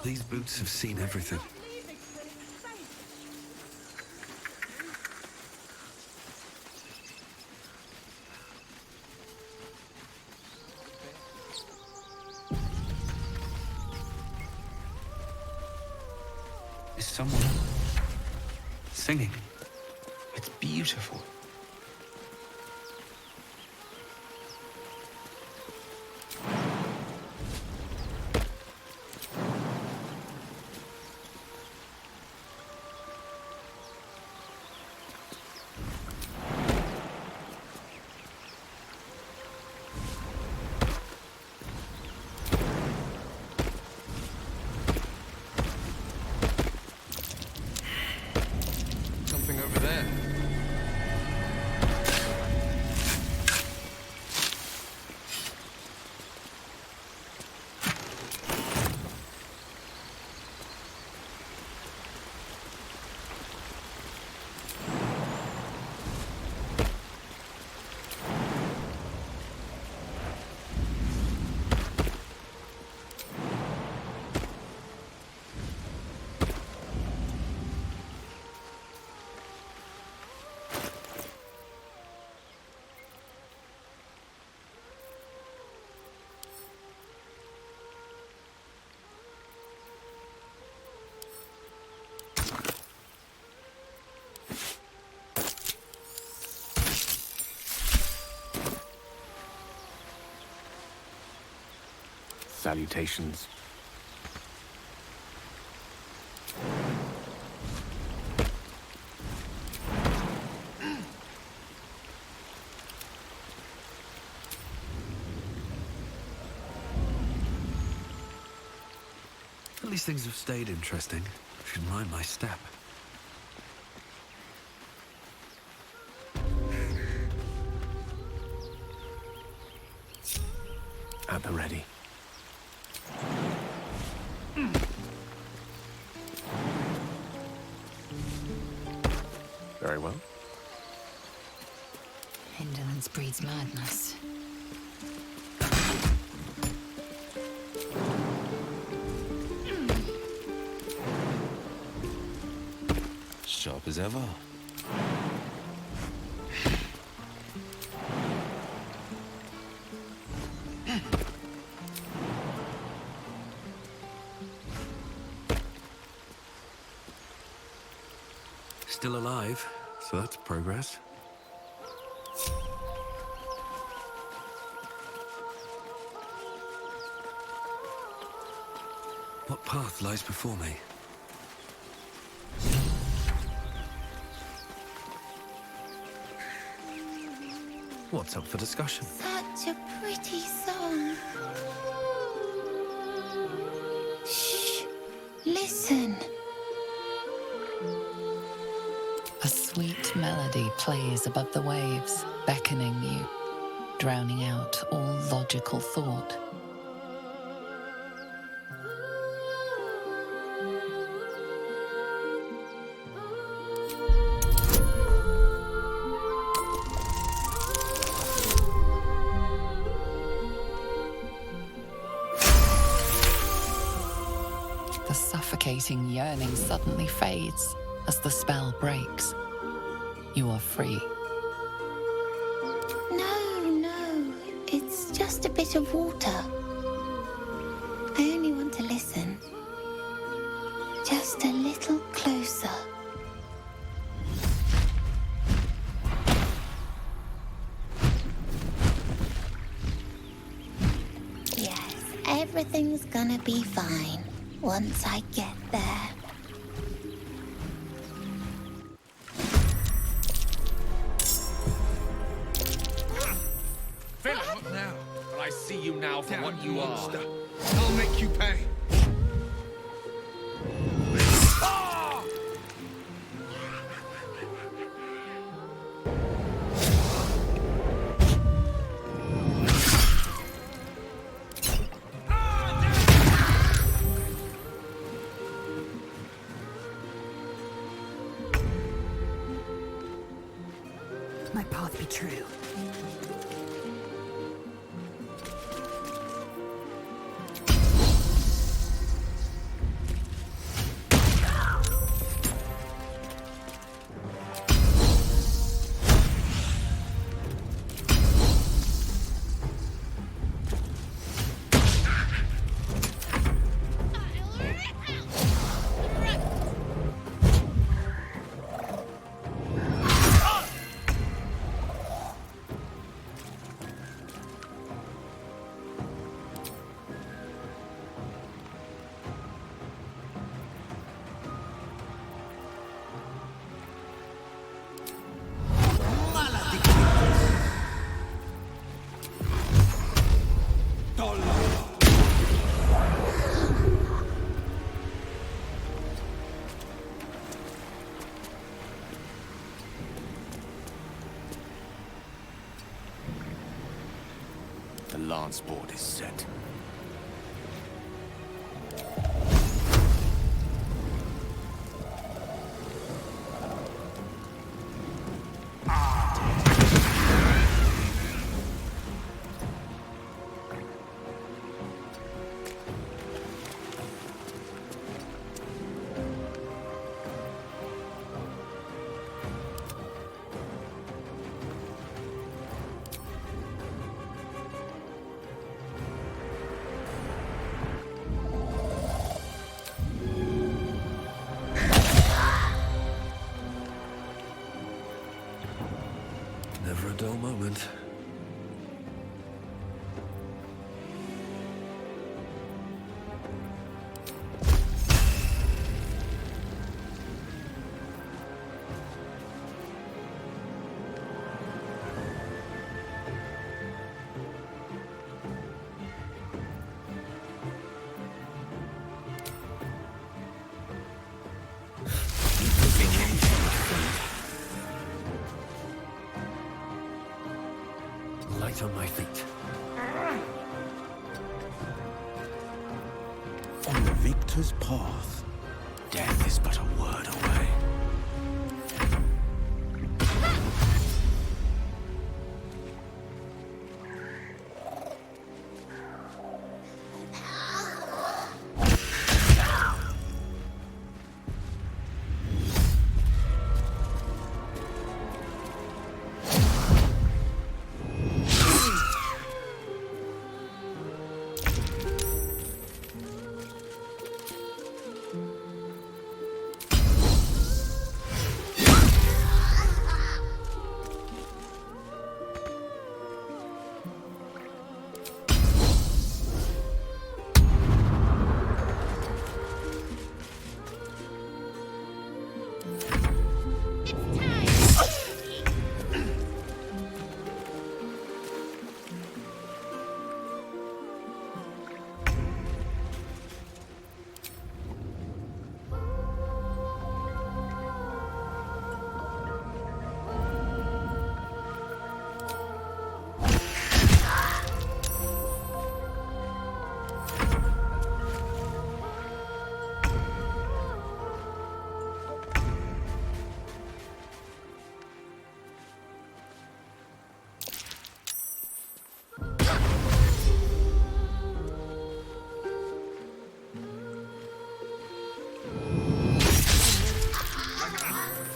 These boots have seen everything. Is someone singing? It's beautiful. Something over there. Salutations. At least things have stayed interesting. Should mind my step. At the ready. Very well. Indolence breeds madness. Sharp as ever. Still alive, so that's progress. What path lies before me? What's up for discussion? Such a pretty song. Shh! Listen. A sweet melody plays above the waves, beckoning you, drowning out all logical thought. The suffocating yearning suddenly fades as the spell breaks. You are free. No, it's just a bit of water. I only want to listen. Just a little closer. Yes, everything's gonna be fine once I get there. What now? But I see you now for Down, what you monster. are. I'll make you pay. My path be true. dance board is set. Never a dull moment. Light on my feet. On the victor's path, death is but a word away.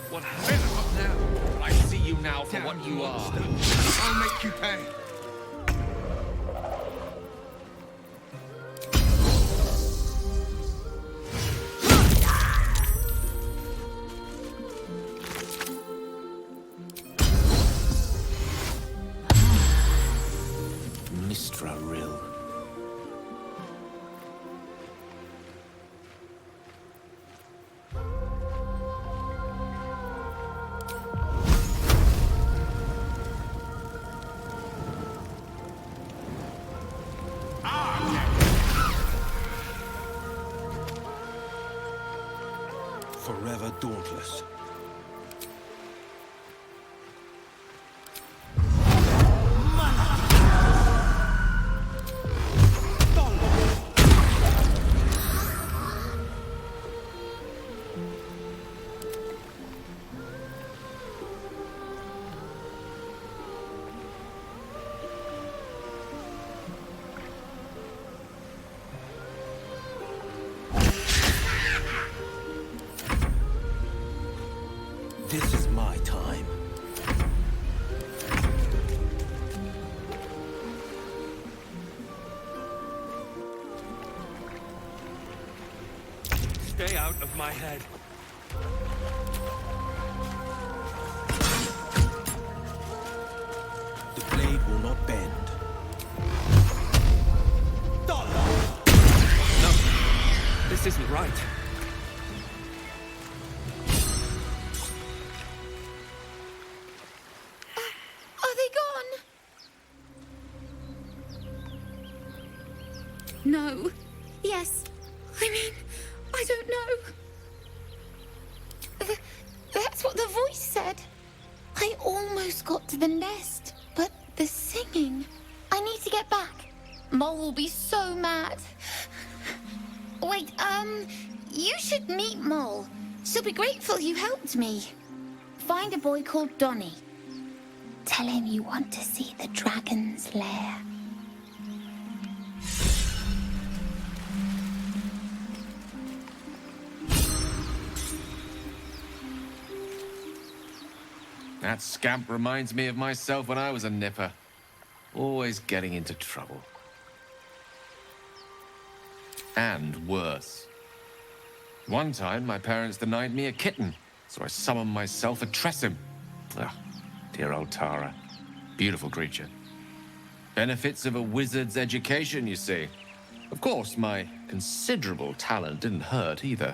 What happened? Up now? I see you now for Damn what you are. monster. I'll make you pay. Mistra Rill. Forever dauntless. This is my time. Stay out of my head. The blade will not bend. No, this isn't right. Are they gone? No. Yes. I mean, I don't know. That's what the voice said. I almost got to the nest, but the singing. I need to get back. Mole will be so mad. Wait, you should meet Mole. She'll be grateful you helped me. Find a boy called Donny. Tell him you want to see the dragon's lair. That scamp reminds me of myself when I was a nipper. Always getting into trouble. And worse. One time, my parents denied me a kitten, so I summoned myself a Tressim. Ah, dear old Tara. Beautiful creature. Benefits of a wizard's education, you see. Of course, my considerable talent didn't hurt either.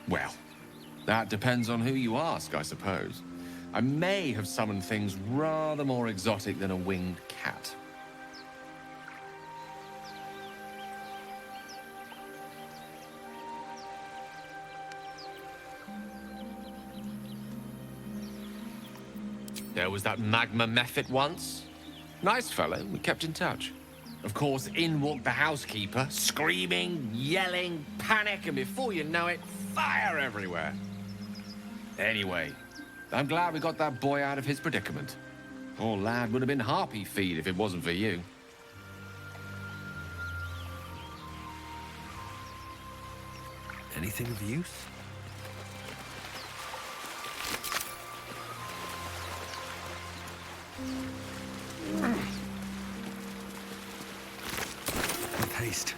Well, that depends on who you ask, I suppose. I may have summoned things rather more exotic than a winged cat. There was that magma mephit once. Nice fellow, we kept in touch. Of course, in walked the housekeeper, screaming, yelling, panic, and before you know it, fire everywhere. Anyway, I'm glad we got that boy out of his predicament. Poor lad would have been harpy feed if it wasn't for you. Anything of use? With haste.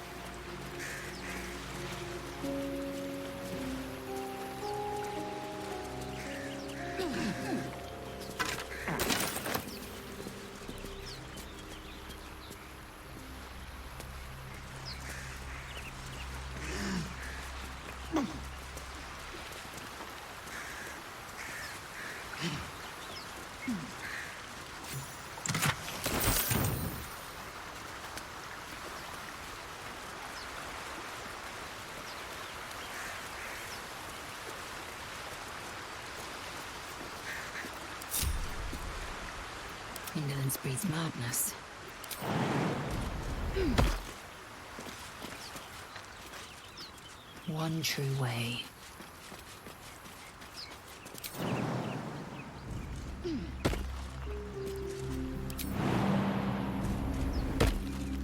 Indolence breeds madness. One true way.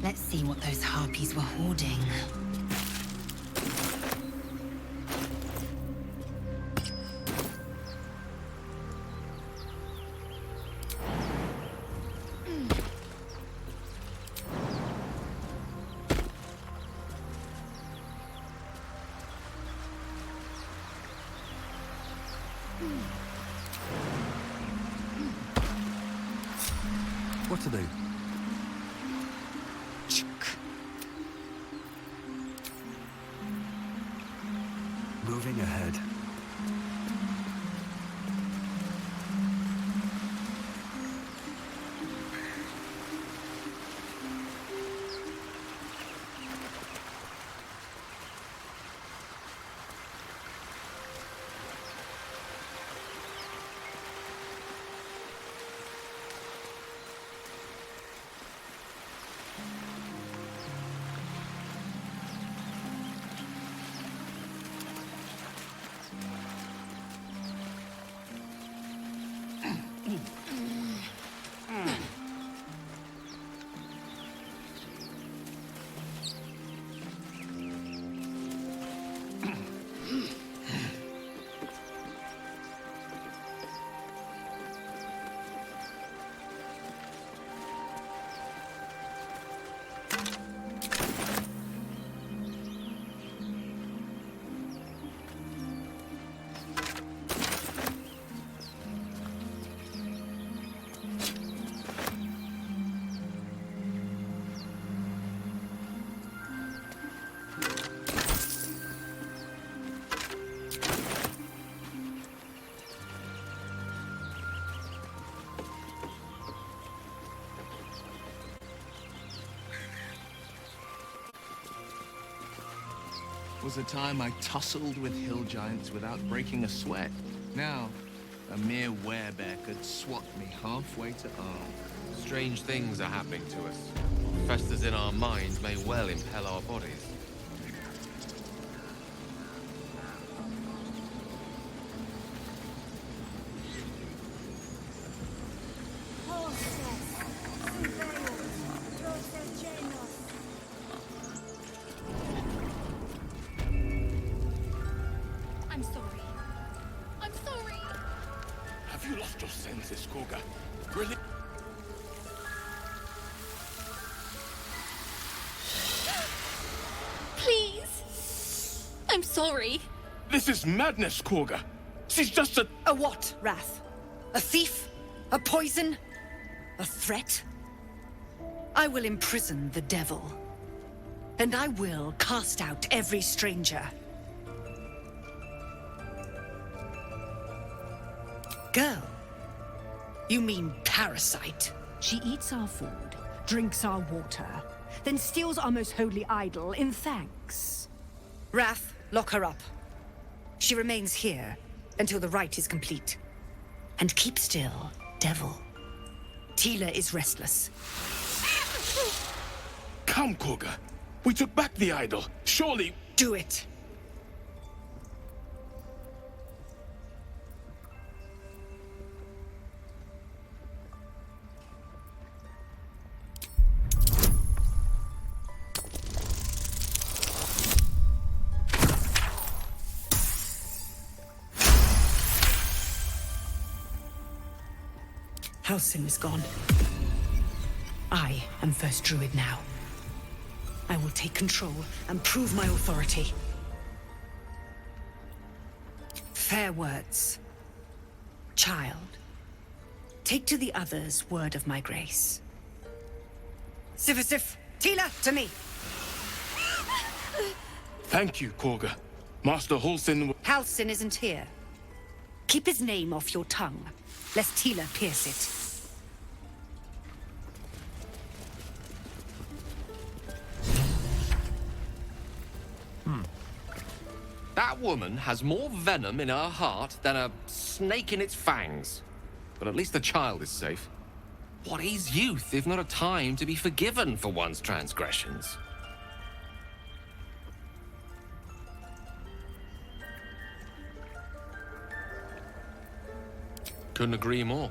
Let's see what those harpies were hoarding. What to do? Moving ahead. Was a time I tussled with hill giants without breaking a sweat. Now, A mere werebear could swat me halfway to arm. Strange things are happening to us. What festers in our minds may well impel our bodies. I'm sorry. I'm sorry. Have you lost your senses, Kurga? Really? Please. I'm sorry. This is madness, Kurga. She's just a... A what, Wrath? A thief? A poison? A threat? I will imprison the devil. And I will cast out every stranger. Girl? You mean parasite? She eats our food, drinks our water, then steals our most holy idol in thanks. Wrath, lock her up. She remains here until the rite is complete. And keep still, devil. Tila is restless. Come, Kurga. We took back the idol. Surely... Do it. Halsin is gone. I am first druid now. I will take control and prove my authority. Fair words. Child, take to the others word of my grace. Sifasif, Tila, to me! Thank you, Kurga. Master Halsin... Halsin isn't here. Keep his name off your tongue, lest Tila pierce it. That woman has more venom in her heart than a snake in its fangs. But at least the child is safe. What is youth if not a time to be forgiven for one's transgressions? Couldn't agree more.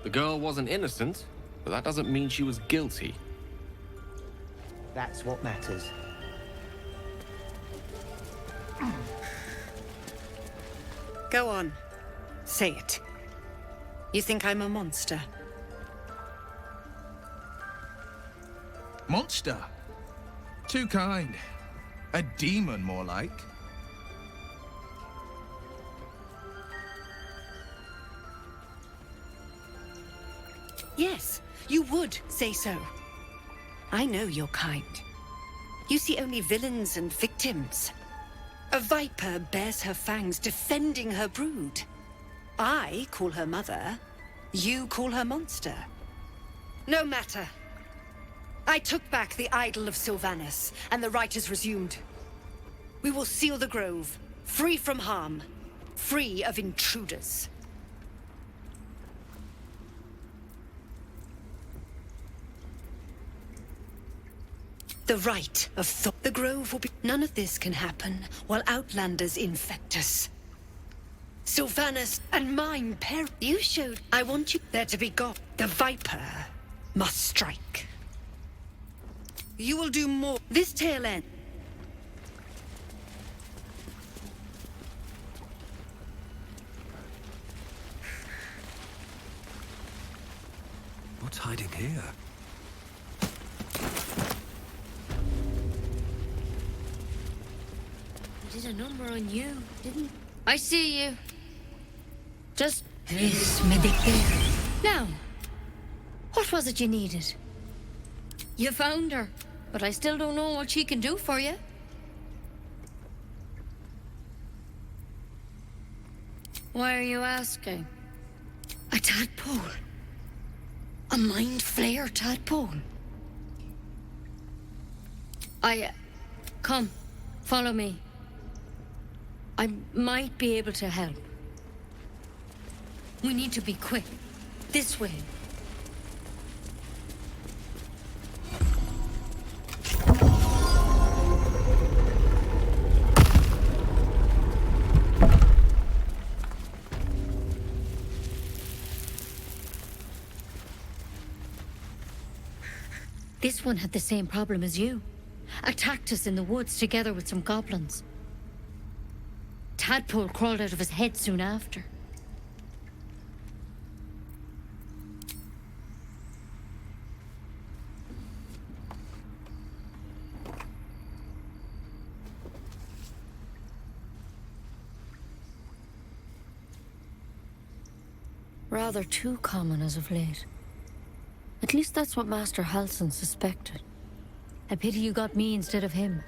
The girl wasn't innocent, but that doesn't mean she was guilty. That's what matters. Go on. Say it. You think I'm a monster? Monster? Too kind. A demon, more like. Yes, you would say so. I know your kind. You see only villains and victims. A viper bears her fangs defending her brood. I call her mother. You call her monster. No matter. I took back the idol of Sylvanas, and the rite is resumed. We will seal the grove, free from harm, free of intruders. The rite of the grove will be... None of this can happen while outlanders infect us. Sylvanas and mine You showed... I want you there to be God. The viper must strike. You will do more. This tail end. What's hiding here? I did a number on you, didn't I? See you. Just... Now, what was it you needed? You found her, but I still don't know what she can do for you. Why are you asking? A tadpole. A mind flayer tadpole. Come, follow me. I might be able to help. We need to be quick. This way. This one had the same problem as you. Attacked us in the woods together with some goblins. Tadpole crawled out of his head soon after. Rather too common as of late. At least that's what Master Halsin suspected. A pity you got me instead of him.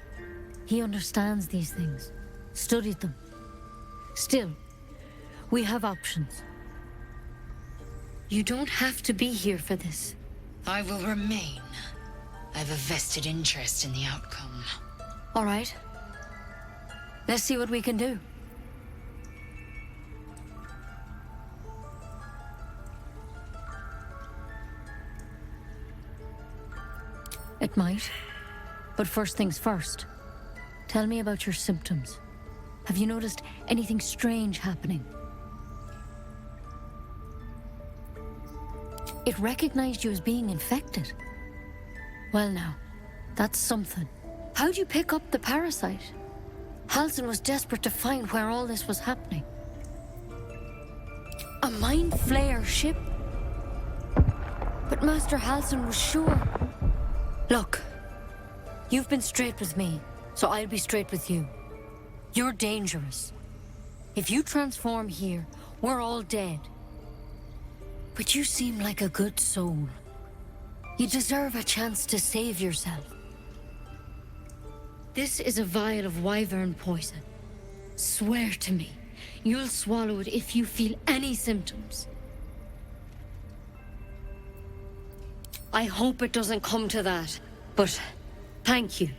He understands these things. Studied them. Still, we have options. You don't have to be here for this. I will remain. I have a vested interest in the outcome. All right. Let's see what we can do. It might. But first things first. Tell me about your symptoms. Have you noticed anything strange happening? It recognized you as being infected. Well now, that's something. How'd you pick up the parasite? Halsin was desperate to find where all this was happening. A mind flayer ship? But Master Halsin was sure. Look, you've been straight with me, so I'll be straight with you. You're dangerous. If you transform here, we're all dead. But you seem like a good soul. You deserve a chance to save yourself. This is a vial of wyvern poison. Swear to me, you'll swallow it if you feel any symptoms. I hope it doesn't come to that, but thank you.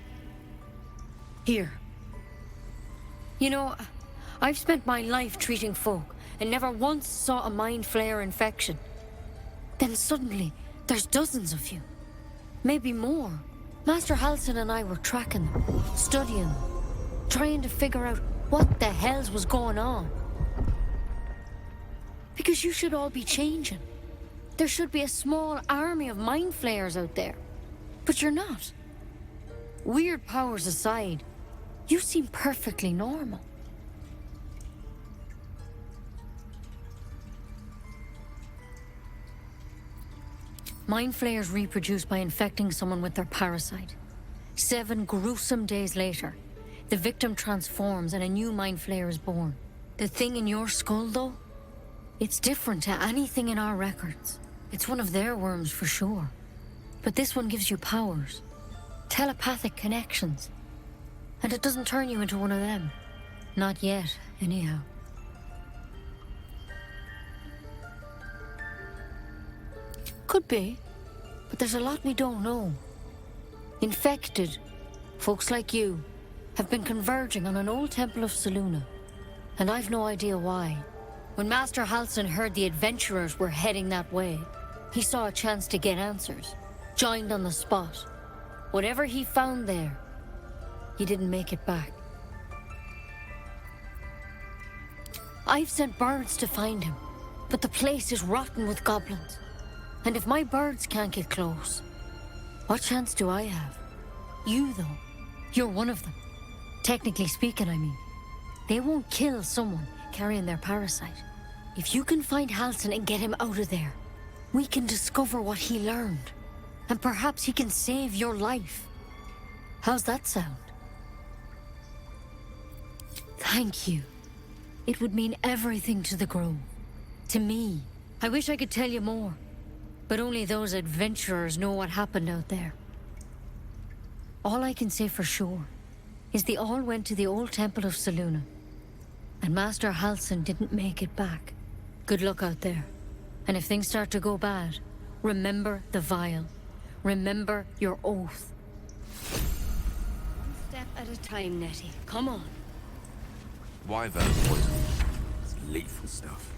Here. You know, I've spent my life treating folk and never once saw a mind flayer infection. Then suddenly, there's dozens of you. Maybe more. Master Halsin and I were tracking them, studying them, trying to figure out what the hells was going on. Because you should all be changing. There should be a small army of mind flayers out there. But you're not. Weird powers aside, you seem perfectly normal. Mind flayers reproduce by infecting someone with their parasite. 7 gruesome days later, the victim transforms and a new mind flayer is born. The thing in your skull, though, it's different to anything in our records. It's one of their worms for sure. But this one gives you powers. Telepathic connections. And it doesn't turn you into one of them. Not yet, anyhow. Could be. But there's a lot we don't know. Infected, folks like you, have been converging on an old temple of Selûne. And I've no idea why. When Master Halsin heard the adventurers were heading that way, he saw a chance to get answers. Joined on the spot. Whatever he found there, he didn't make it back. I've sent birds to find him, but the place is rotten with goblins. And if my birds can't get close, what chance do I have? You, though, you're one of them. Technically speaking, I mean. They won't kill someone carrying their parasite. If you can find Halsin and get him out of there, we can discover what he learned. And perhaps he can save your life. How's that sound? Thank you. It would mean everything to the Grove. To me. I wish I could tell you more. But only those adventurers know what happened out there. All I can say for sure is they all went to the old temple of Selûne. And Master Halsin didn't make it back. Good luck out there. And if things start to go bad, remember the vial. Remember your oath. One step at a time, Nettie. Come on. Wyvern poison. It's lethal stuff.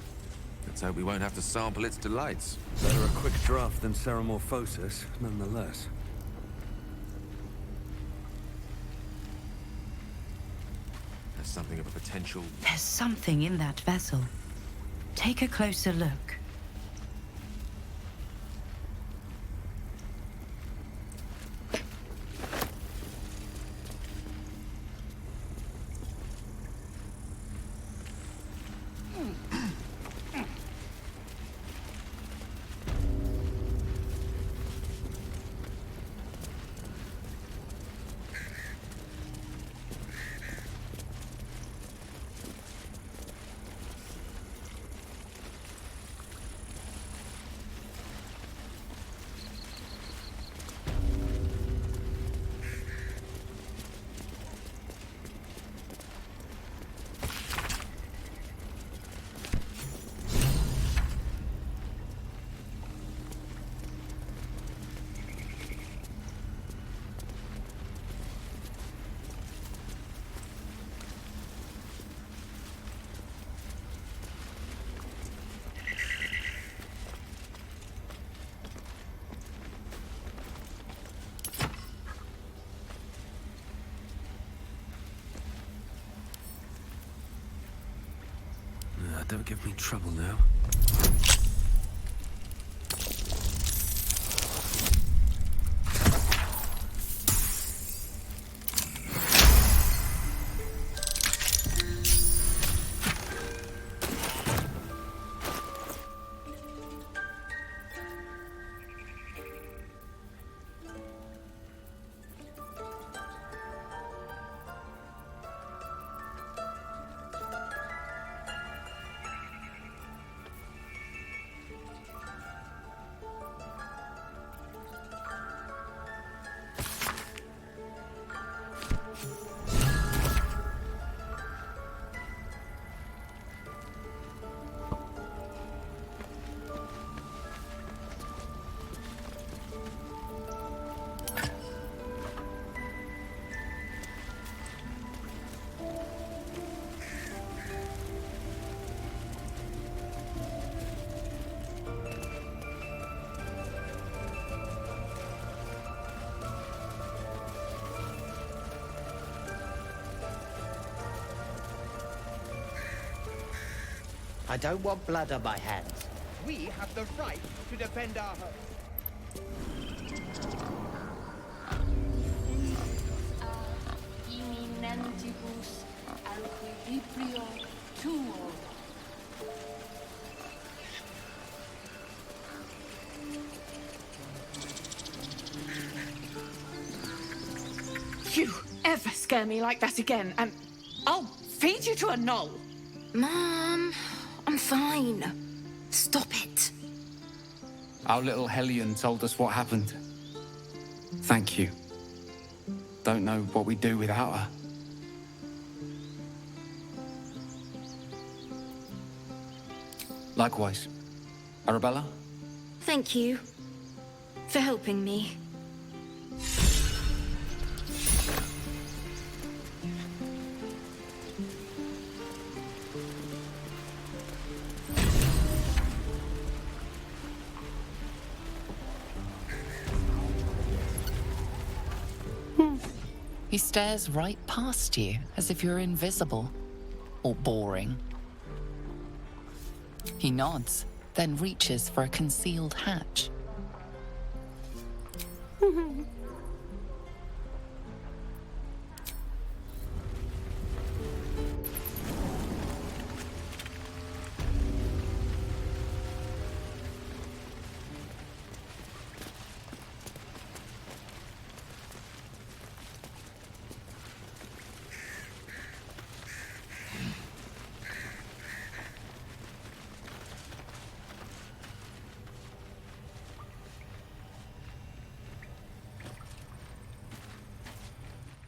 Let's hope we won't have to sample its delights. Better a quick draft than Ceramorphosis, nonetheless. There's something of a potential... There's something in that vessel. Take a closer look. Don't give me trouble now. I don't want blood on my hands. We have the right to defend our home. You ever scare me like that again, and I'll feed you to a knoll. Mom, I'm fine. Stop it. Our little Hellion told us what happened. Thank you. Don't know what we'd do without her. Likewise. Arabella? Thank you for helping me. He stares right past you, as if you're invisible. Or boring. He nods, then reaches for a concealed hatch.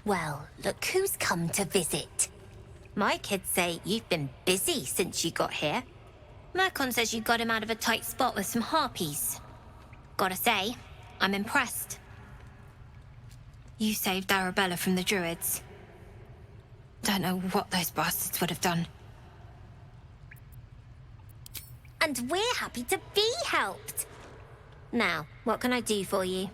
Well, look who's come to visit. My kids say you've been busy since you got here. Mercon says you got him out of a tight spot with some harpies. Gotta say, I'm impressed. You saved Arabella from the druids. Don't know what those bastards would have done. And we're happy to be helped. Now, what can I do for you?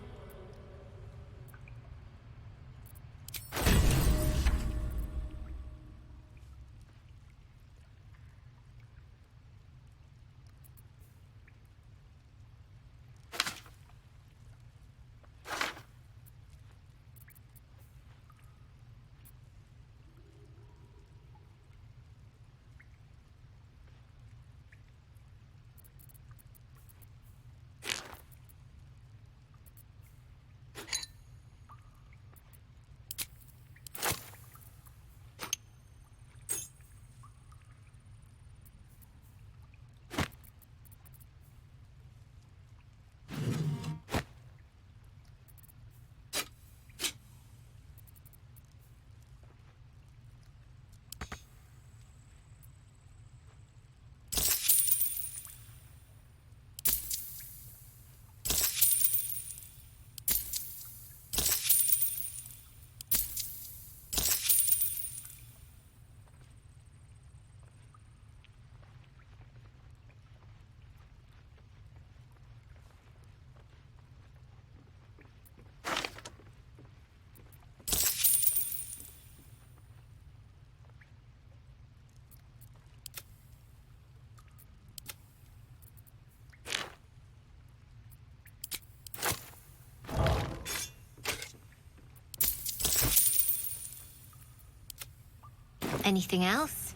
Anything else?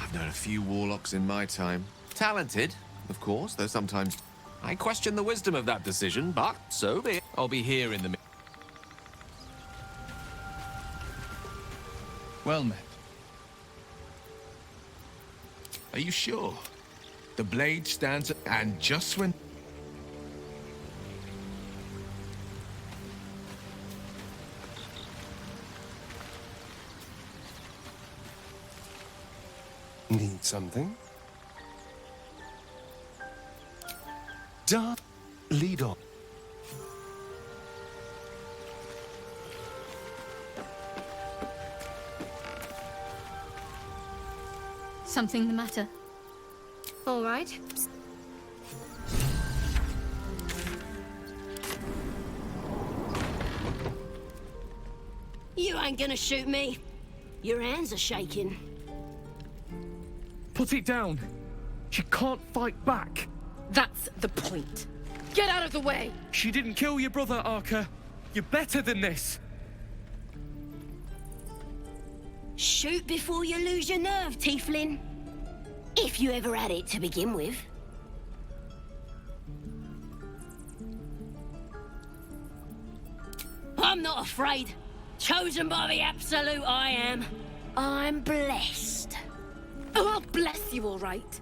I've known a few warlocks in my time. Talented, of course, though sometimes I question the wisdom of that decision, but so be it. I'll be here in the... Well met. Are you sure? The blade stands, and just when... Need something? Lead on. Something the matter? All right. You ain't gonna shoot me. Your hands are shaking. Put it down. She can't fight back. That's the point. Get out of the way! She didn't kill your brother, Archer. You're better than this. Shoot before you lose your nerve, Tiefling. If you ever had it to begin with. I'm not afraid. Chosen by the Absolute, I am. I'm blessed. Oh, bless you, all right.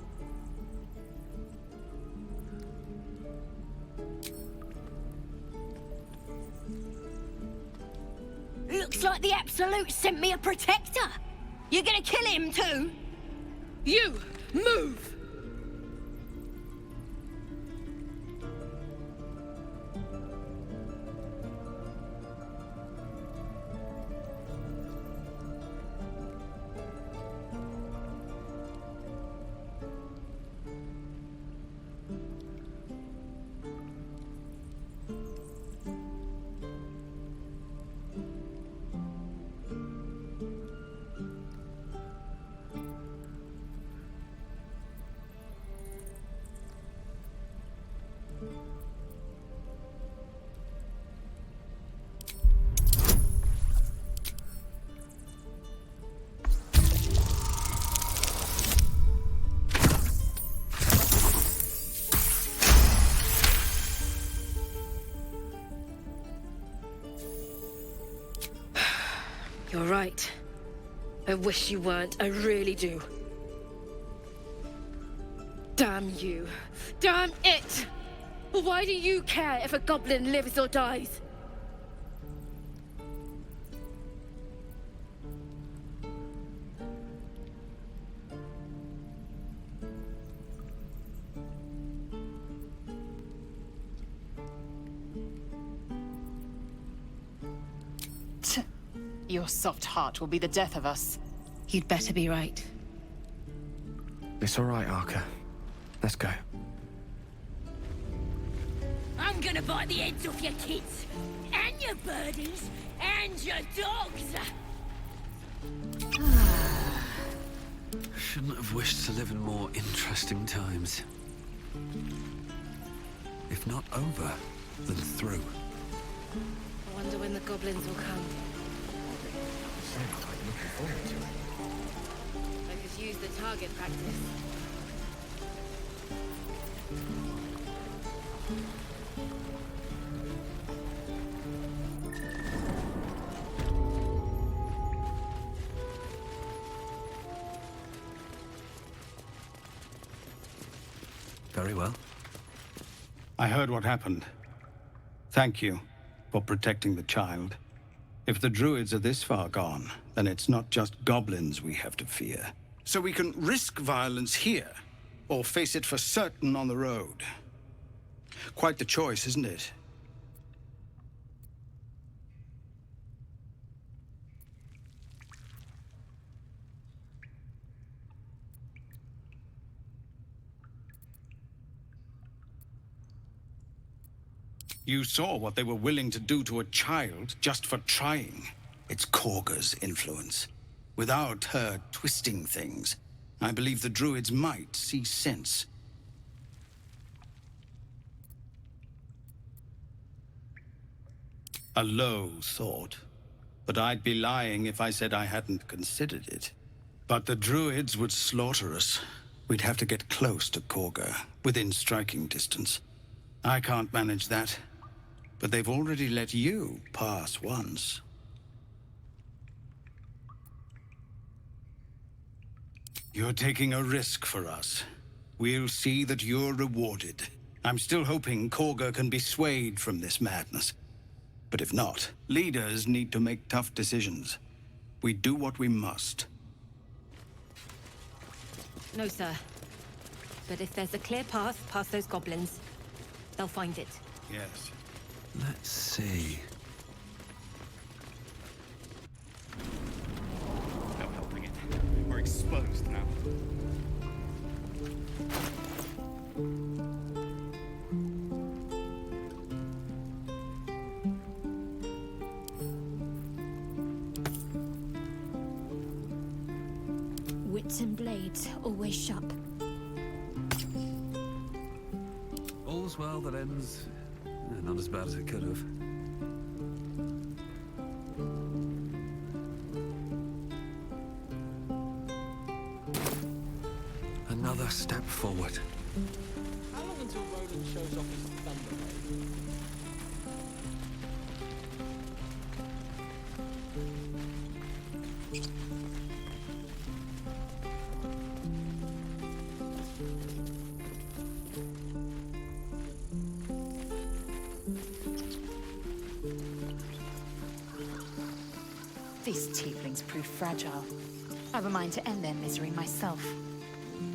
Looks like the Absolute sent me a protector. You gonna kill him too? You, move! You're right. I wish you weren't. I really do. Damn you. Damn it! Why do you care if a goblin lives or dies? Your soft heart will be the death of us. You'd better be right. It's all right, Arca. Let's go. I'm gonna bite the heads off your kids, and your birdies, and your dogs! Shouldn't have wished to live in more interesting times. If not over, then through. I wonder when the goblins will come. I could use the target practice. Very well. I heard what happened. Thank you for protecting the child. If the druids are this far gone, then it's not just goblins we have to fear. So we can risk violence here, or face it for certain on the road. Quite the choice, isn't it? You saw what they were willing to do to a child just for trying. It's Korga's influence. Without her twisting things, I believe the druids might see sense. A low thought, but I'd be lying if I said I hadn't considered it. But the druids would slaughter us. We'd have to get close to Korga, within striking distance. I can't manage that. But they've already let you pass once. You're taking a risk for us. We'll see that you're rewarded. I'm still hoping Korga can be swayed from this madness. But if not, leaders need to make tough decisions. We do what we must. No, sir. But if there's a clear path past those goblins, they'll find it. Yes. Let's see. No helping it. We're exposed now. Wits and blades always sharp. All's well that ends. Not as bad as it could have. Another step forward. How long until Roland shows off his thunder blade? These tieflings prove fragile. I have a mind to end their misery myself.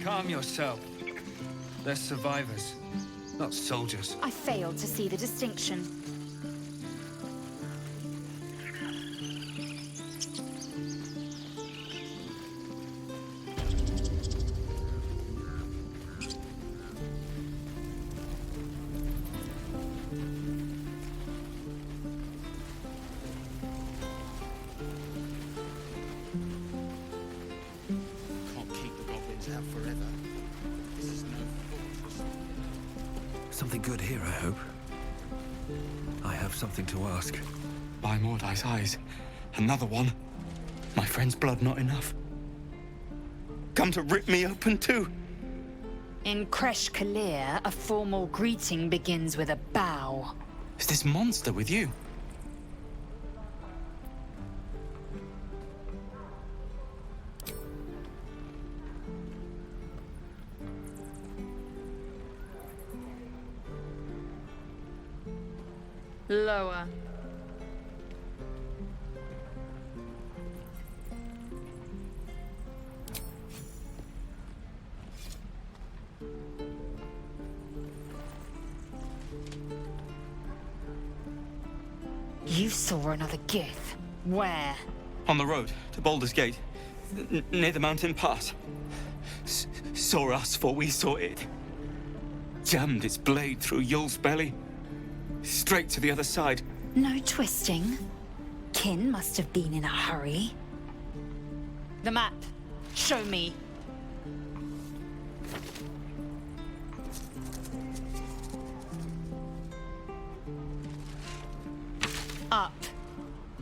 Calm yourself. They're survivors, not soldiers. I failed to see the distinction. Can't keep the goblins out forever. This is no fortress. Something good here, I hope. I have something to ask. By Mordai's eyes, another one. My friend's blood not enough. Come to rip me open too. In Kresh Kalir, a formal greeting begins with a bow. Is this monster with you? Lower. You saw another gith. Where? On the road to Baldur's Gate, near the mountain pass. Saw us for we saw it. Jammed its blade through Yul's belly. Straight to the other side. No twisting. Kin must have been in a hurry. The map. Show me. Up.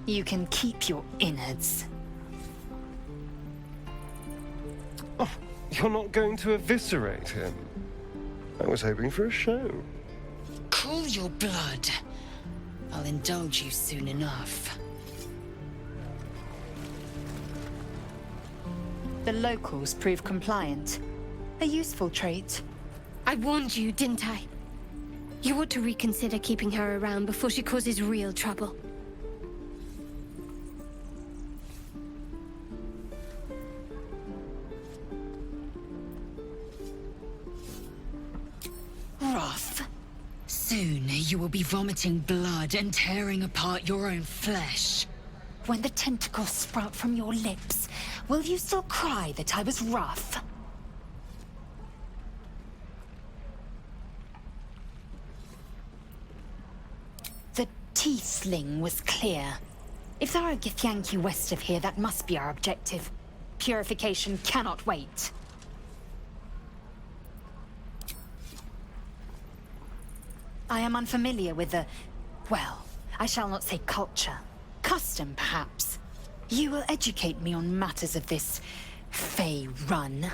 You can keep your innards. Oh, you're not going to eviscerate him? I was hoping for a show. Cool your blood. I'll indulge you soon enough. The locals prove compliant. A useful trait. I warned you, didn't I? You ought to reconsider keeping her around before she causes real trouble. Rough. Soon you will be vomiting blood and tearing apart your own flesh. When the tentacles sprout from your lips, will you still cry that I was rough? The tiefling was clear. If there are Githyanki west of here, that must be our objective. Purification cannot wait. I am unfamiliar with the... well, I shall not say culture. Custom, perhaps. You will educate me on matters of this... Fey run.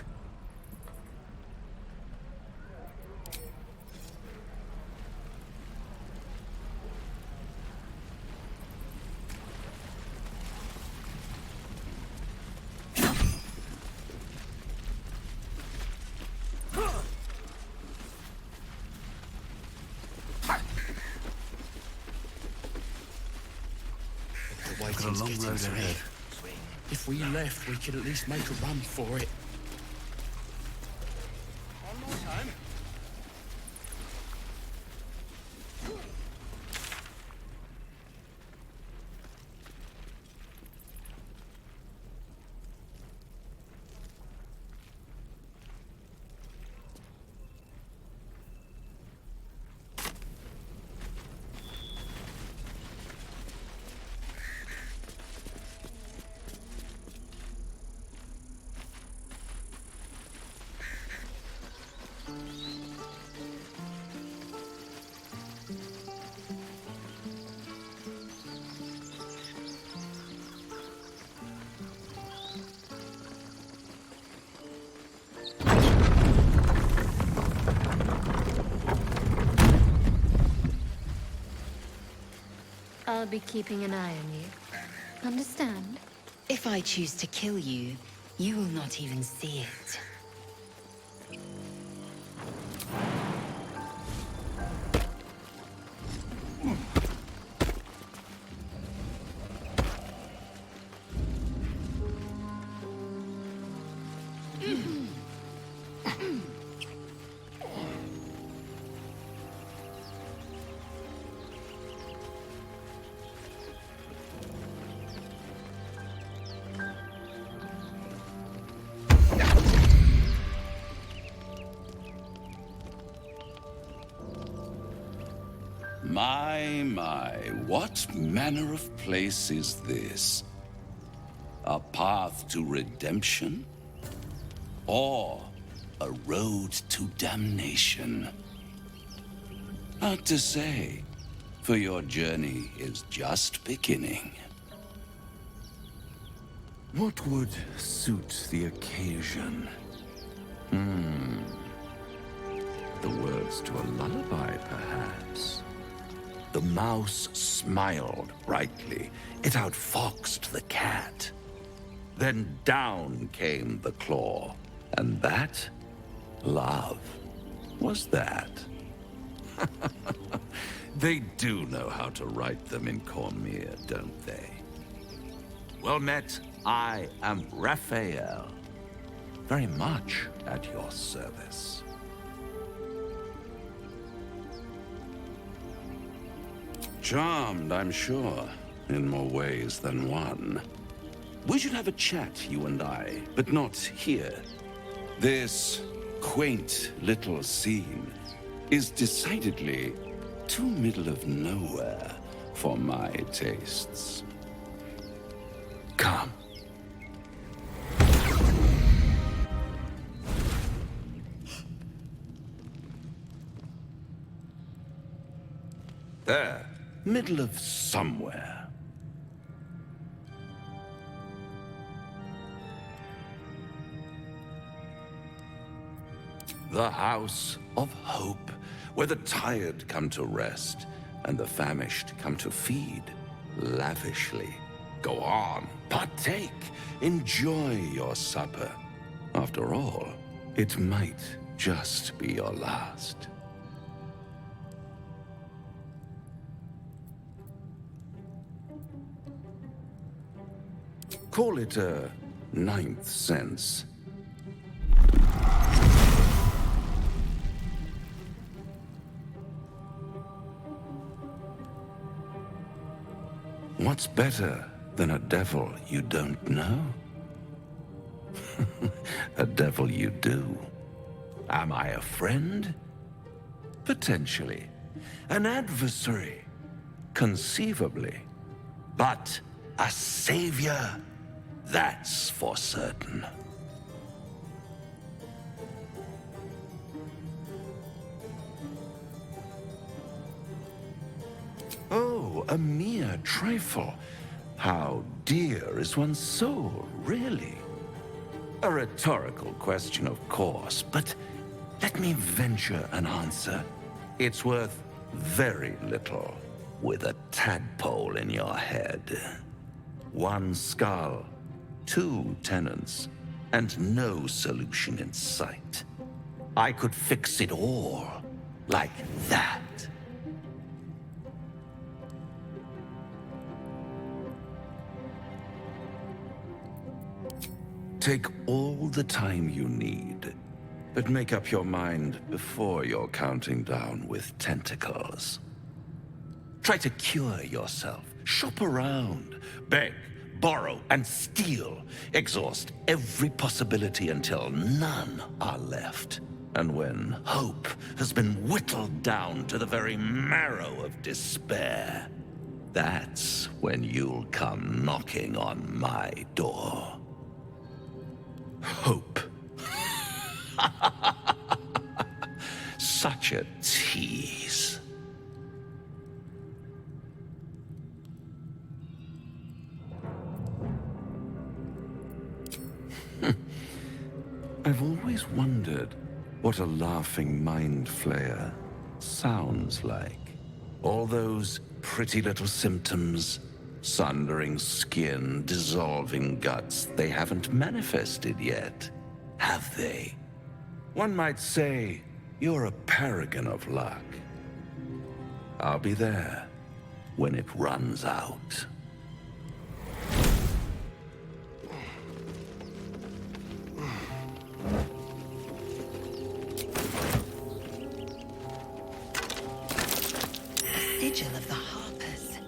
Got a long road ahead. If we left, we could at least make a run for it. One more time. I'll be keeping an eye on you. Understand? If I choose to kill you, you will not even see it. My, what manner of place is this? A path to redemption? Or a road to damnation? Hard to say, for your journey is just beginning. What would suit the occasion? The words to a lullaby, perhaps. The mouse smiled brightly. It outfoxed the cat. Then down came the claw. And that, love, was that. They do know how to write them in Cormier, don't they? Well met, I am Raphael. Very much at your service. Charmed, I'm sure, in more ways than one. We should have a chat, you and I, but not here. This quaint little scene is decidedly too middle of nowhere for my tastes. Come. There, middle of somewhere. The House of Hope, where the tired come to rest and the famished come to feed lavishly. Go on, partake, enjoy your supper. After all, it might just be your last. Call it a ninth sense. What's better than a devil you don't know? A devil you do. Am I a friend? Potentially. An adversary? Conceivably. But a savior? That's for certain. Oh, a mere trifle. How dear is one's soul, really? A rhetorical question, of course, but let me venture an answer. It's worth very little with a tadpole in your head. One skull, two tenants, and no solution in sight. I could fix it all like that. Take all the time you need, but make up your mind before you're counting down with tentacles. Try to cure yourself. Shop around. Beg, borrow, and steal. Exhaust every possibility until none are left. And when hope has been whittled down to the very marrow of despair, that's when you'll come knocking on my door. Hope. Such a tease. I've always wondered what a laughing mind flayer sounds like. All those pretty little symptoms. Sundering skin, dissolving guts, they haven't manifested yet, have they? One might say you're a paragon of luck. I'll be there when it runs out. A sigil of the Harpers.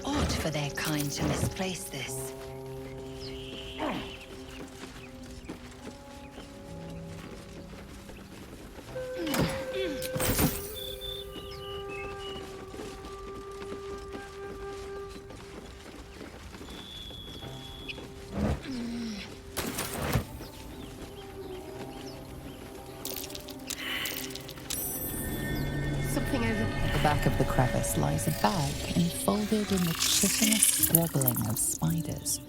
Odd for their kind to misplace this. the crevice lies a bag enfolded in the chitinous squabbling of spiders.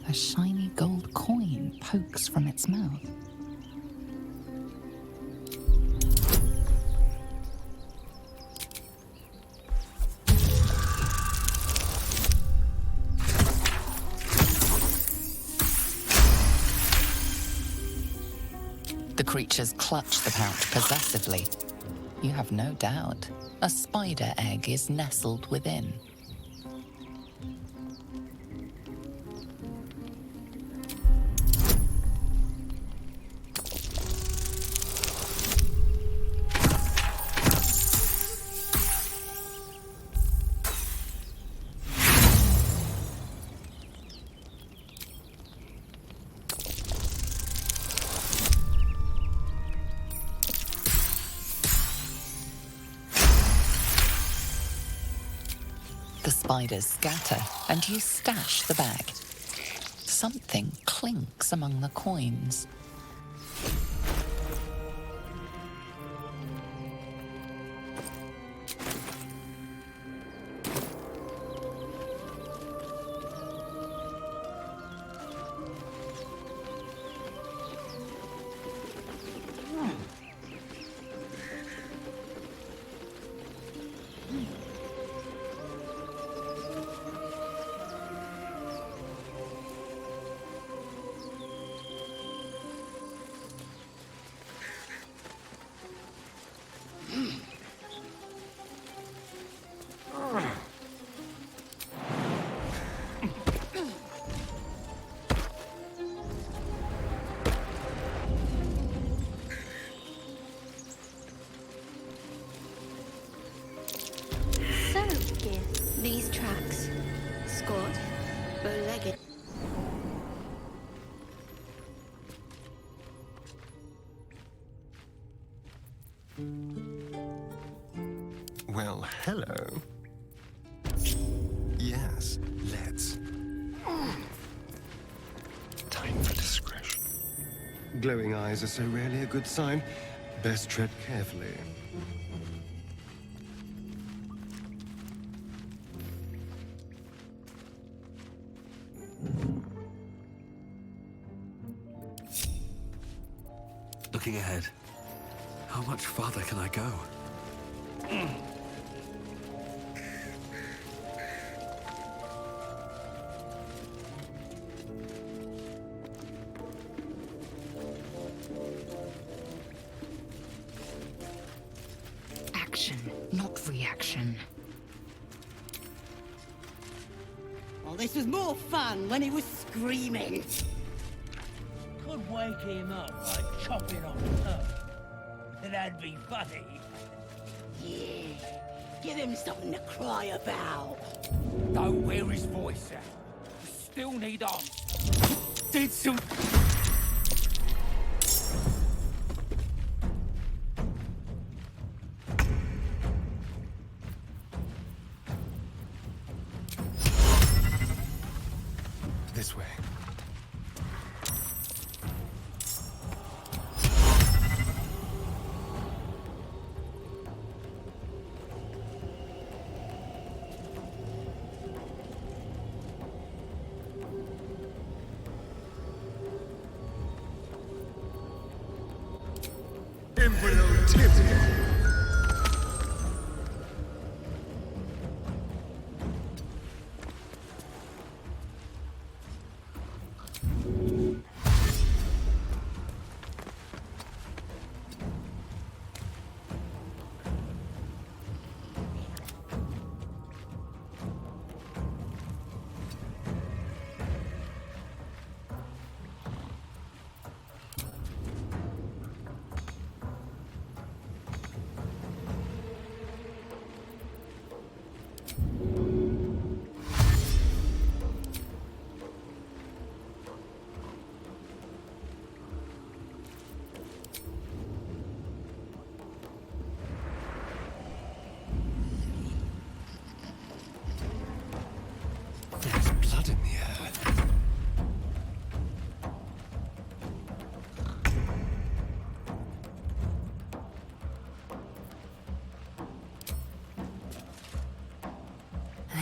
A shiny gold coin pokes from its mouth. The creatures clutch the pouch possessively. You have no doubt a spider egg is nestled within. The spiders scatter, and you stash the bag. Something clinks among the coins. These tracks. Squat, bow-legged. Well, hello. Yes, let's. Time for discretion. Glowing eyes are so rarely a good sign. Best tread carefully. Looking ahead, how much farther can I go? Action, not reaction. Well, this was more fun when he was screaming. Could wake him up by chopping off turf. That'd be funny. Yeah, give him something to cry about. Don't wear his voice out. We still need answers. Did some... This way. Embryo Tizzy.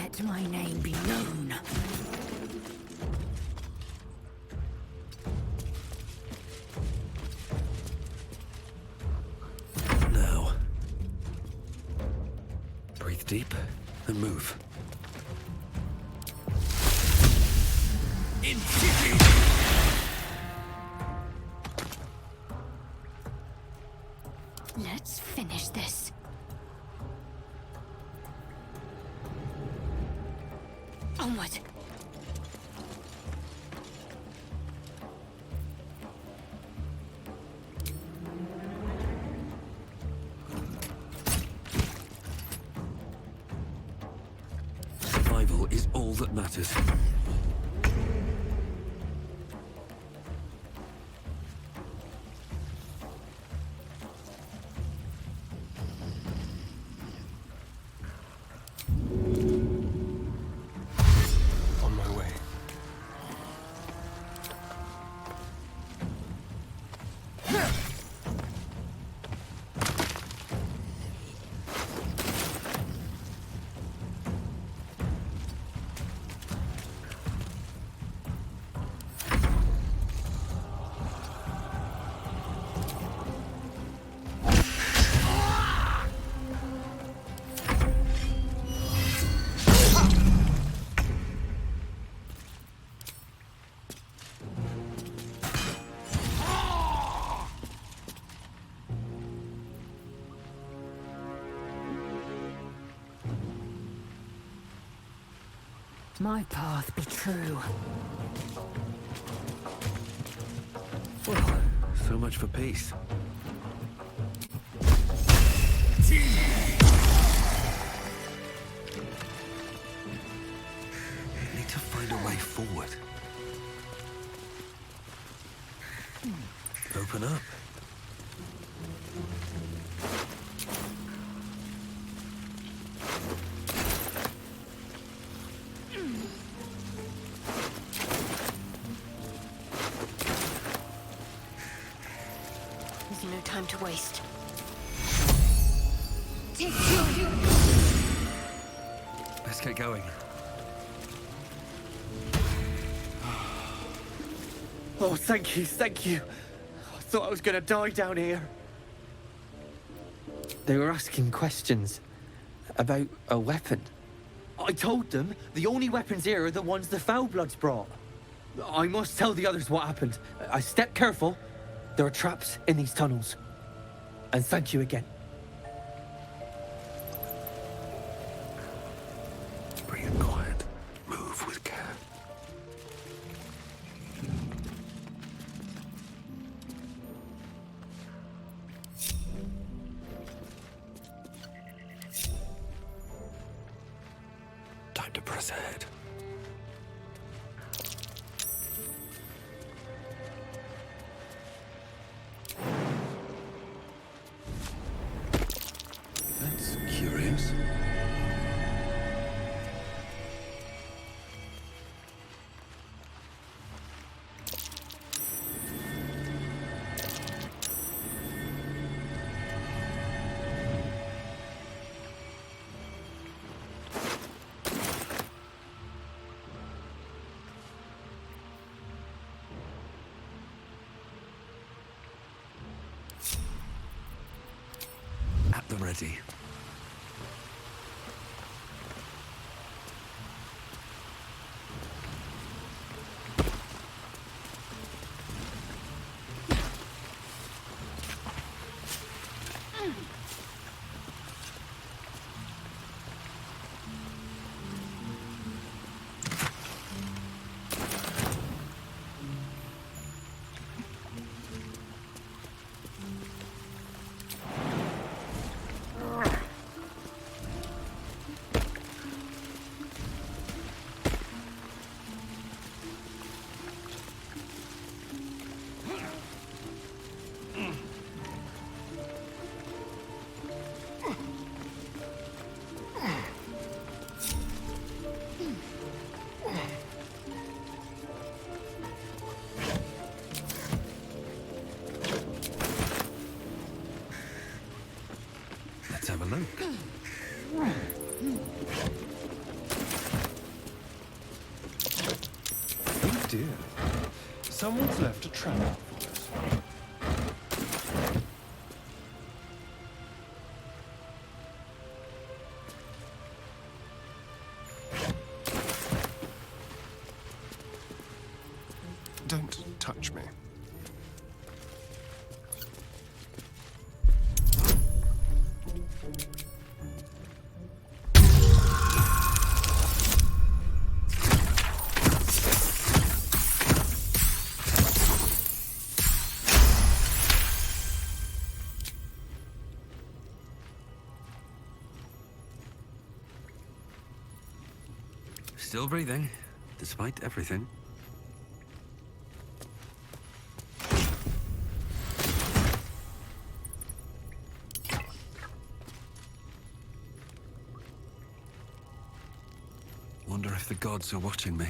let my name be known. Now. Breathe deep and move. Let's finish this. Onward. Survival is all that matters. On my way. My path be true. So much for peace. Need to find a way forward. Open up. There's no time to waste. Let's get going. Oh, thank you, thank you. I thought I was gonna die down here. They were asking questions about a weapon. I told them the only weapons here are the ones the Foulbloods brought. I must tell the others what happened. I step careful. There are traps in these tunnels. And thank you again. Breathe quiet. Move with care. Time to press ahead. That's curious. At the ready. dear. Someone's left a trap for us. Don't touch me. Still breathing, despite everything. Wonder if the gods are watching me.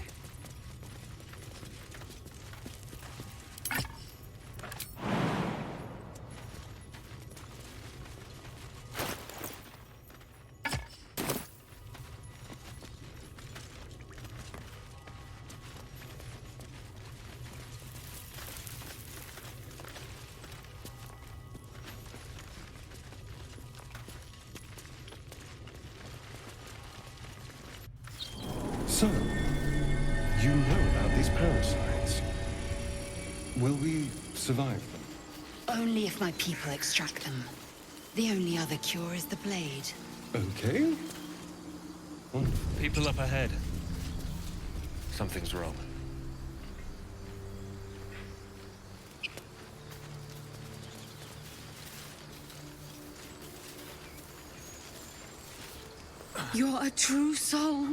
So, you know about these parasites. Will we survive them? Only if my people extract them. The only other cure is the blade. Okay. People up ahead. Something's wrong. You're a true soul.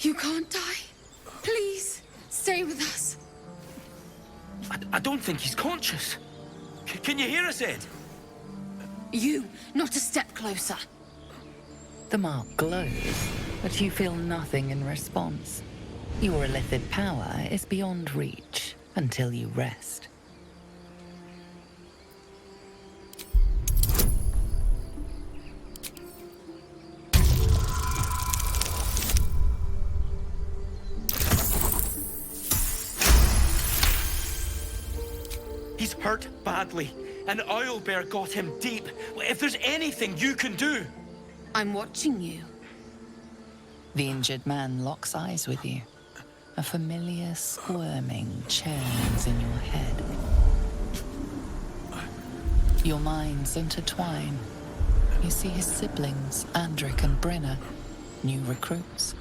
You can't die. Please, stay with us. I don't think he's conscious. Can you hear us, Ed? You, not a step closer. The mark glows, but you feel nothing in response. Your illithid power is beyond reach until you rest. He's hurt badly. An owlbear got him deep. If there's anything you can do... I'm watching you. The injured man locks eyes with you. A familiar squirming churns in your head. Your minds intertwine. You see his siblings, Andric and Brenna, new recruits.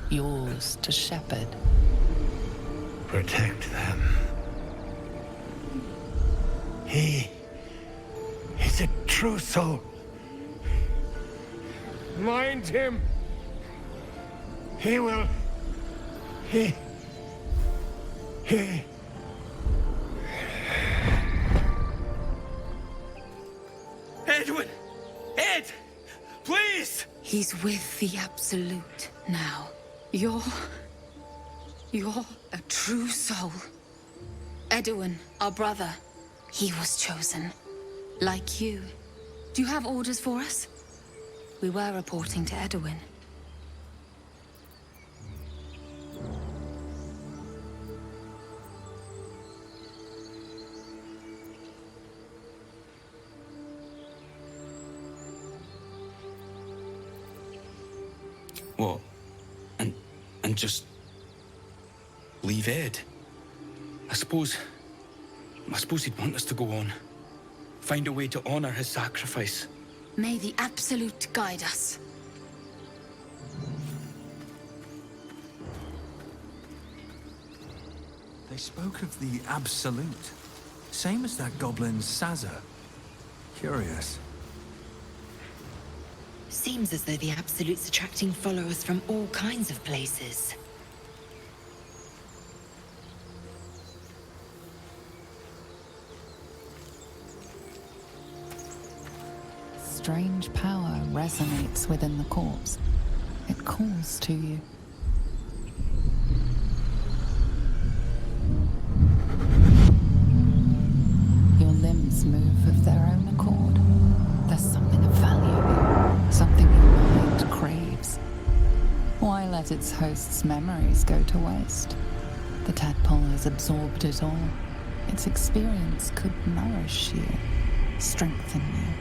Yours to shepherd. Protect them. He is a true soul. Mind him! He will... He... Edwin! Ed! Please! He's with the Absolute now. You're a true soul. Edwin, our brother, he was chosen. Like you. Do you have orders for us? We were reporting to Edwin. What? And just... leave Ed? I suppose he'd want us to go on. Find a way to honor his sacrifice. May the Absolute guide us. They spoke of the Absolute. Same as that goblin Sazza. Curious. Seems as though the Absolute's attracting followers from all kinds of places. Strange power resonates within the corpse. It calls to you. Your limbs move of their own accord. There's something of value, something your mind craves. Why let its host's memories go to waste? The tadpole has absorbed it all. Its experience could nourish you, strengthen you.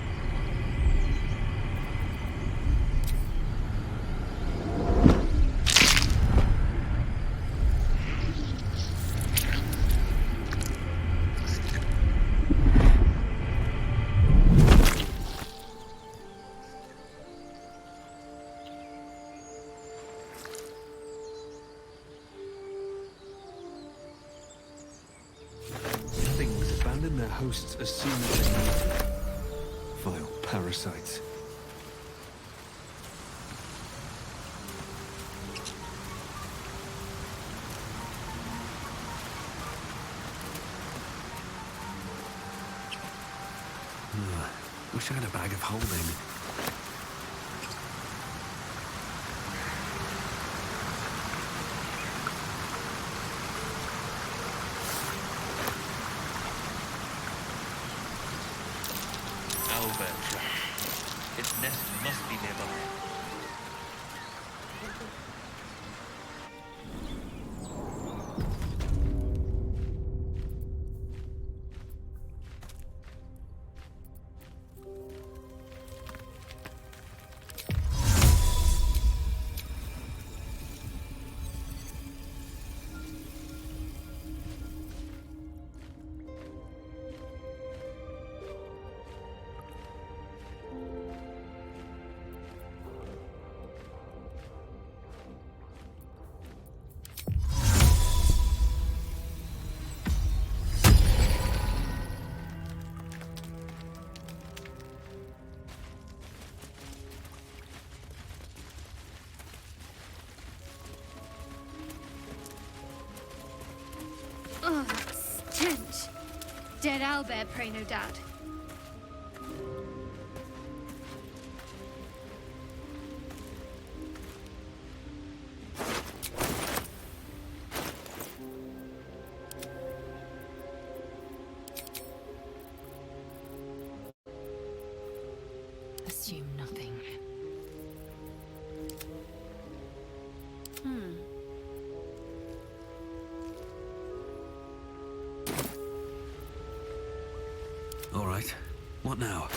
Things abandon their hosts as soon as they need to. Vile parasites. Wish I had a bag of holding. Owlbear trap. Its nest must be nearby. Oh, that stench. Dead owlbear prey, no doubt. Assume nothing. All right. What now?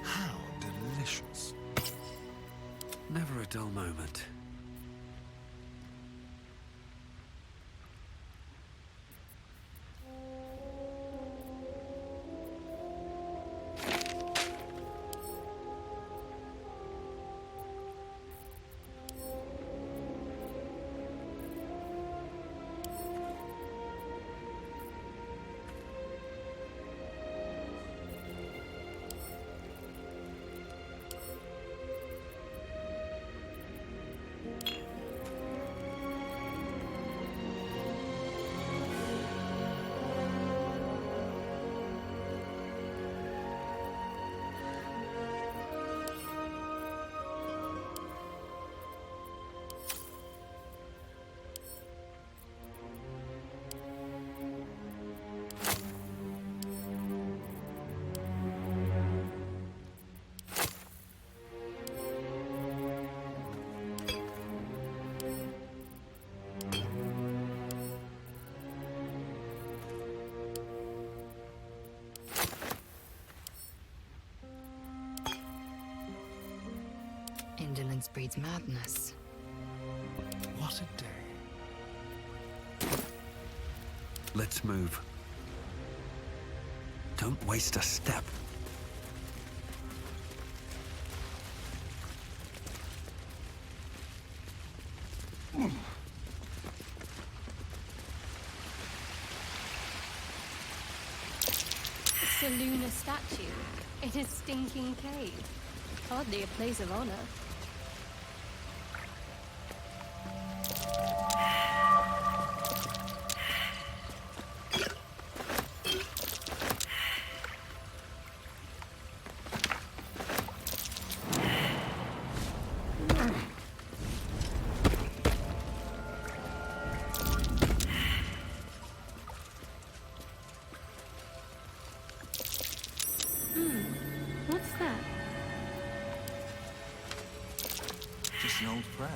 How delicious. Never a dull moment. Indolence breeds madness. What a day. Let's move. Don't waste a step. It's a lunar statue in a stinking cave. Hardly a place of honor. Just an old prayer.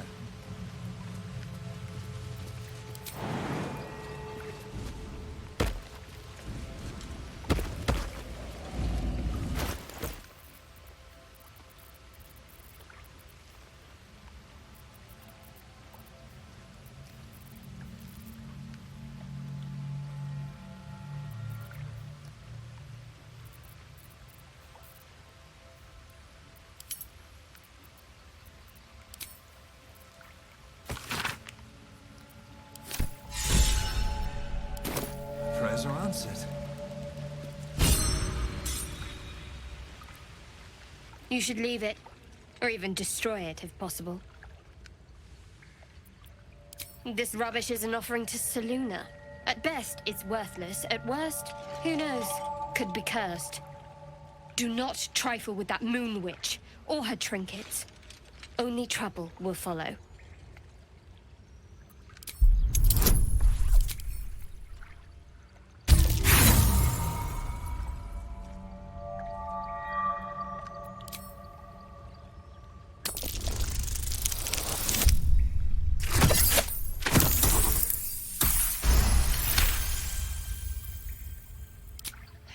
Prayers are answered. You should leave it, or even destroy it if possible. This rubbish is an offering to Selûne. At best, it's worthless. At worst, who knows, could be cursed. Do not trifle with that moon witch, or her trinkets. Only trouble will follow.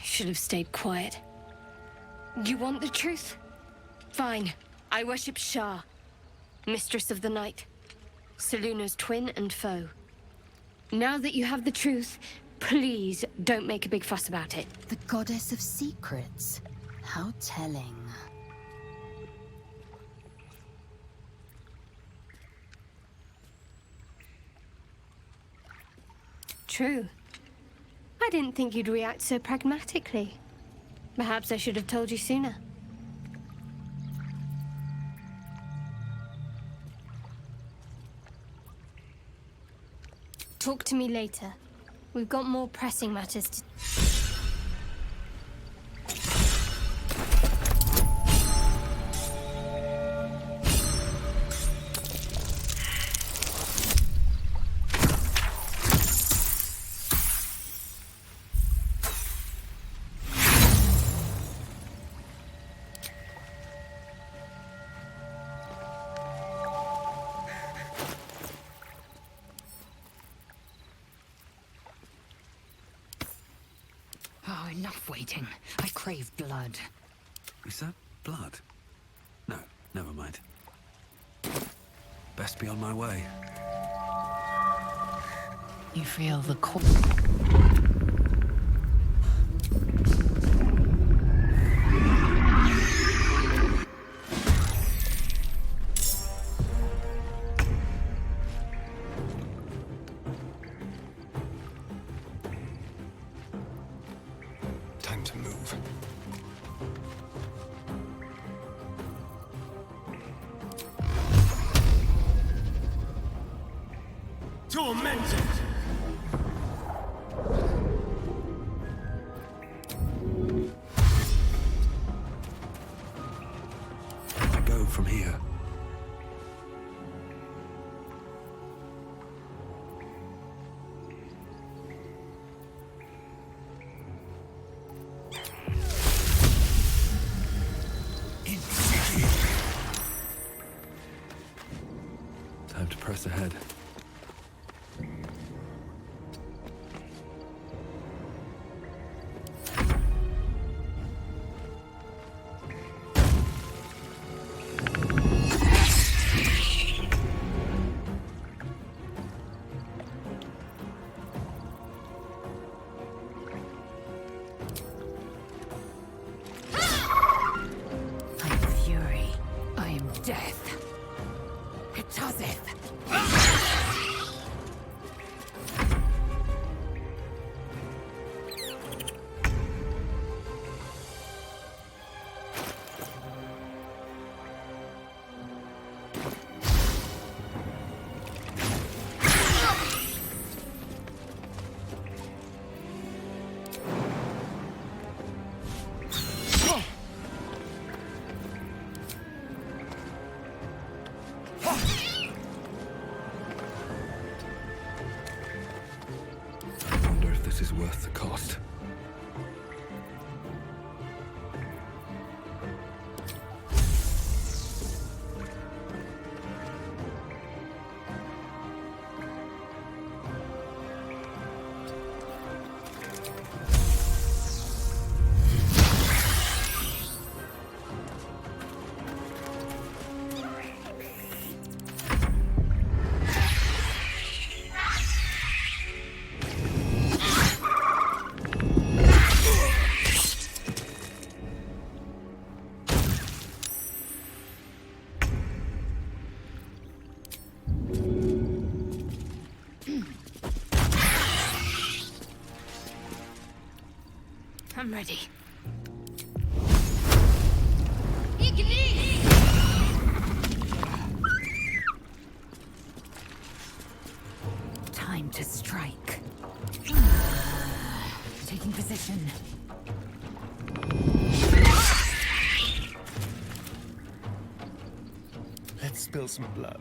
Should have stayed quiet. You want the truth? Fine. I worship Shah, Mistress of the Night, Selûne's twin and foe. Now that you have the truth, please don't make a big fuss about it. The goddess of secrets. How telling. True. I didn't think you'd react so pragmatically. Perhaps I should have told you sooner. Talk to me later. We've got more pressing matters to... Oh, enough waiting. I crave blood. Is that blood? No, never mind. Best be on my way. You feel the call. Time to move. Tormented! I go from here. Time to press ahead. I'm ready. Time to strike. Taking position. Let's spill some blood.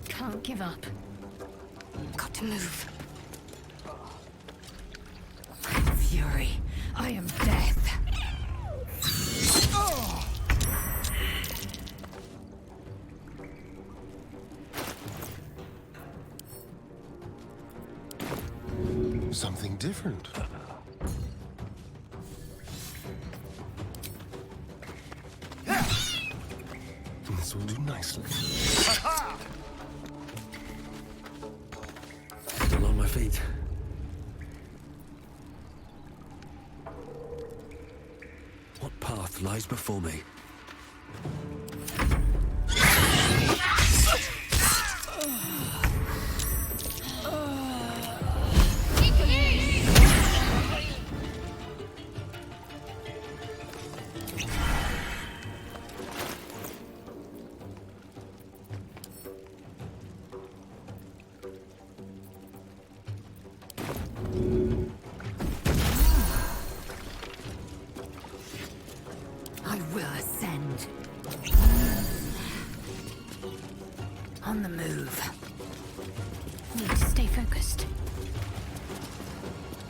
Can't give up. Got to move. Fury. I am death. Something different. This will do nicely. Still on my feet. What path lies before me? I will ascend. On the move. Need to stay focused.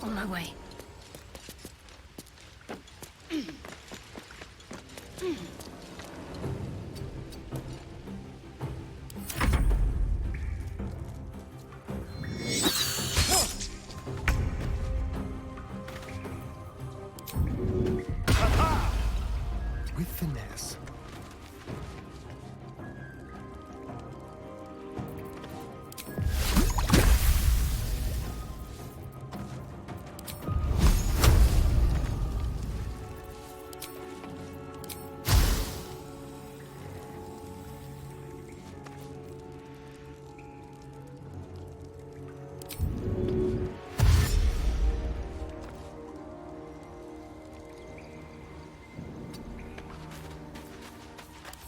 On my way. With finesse.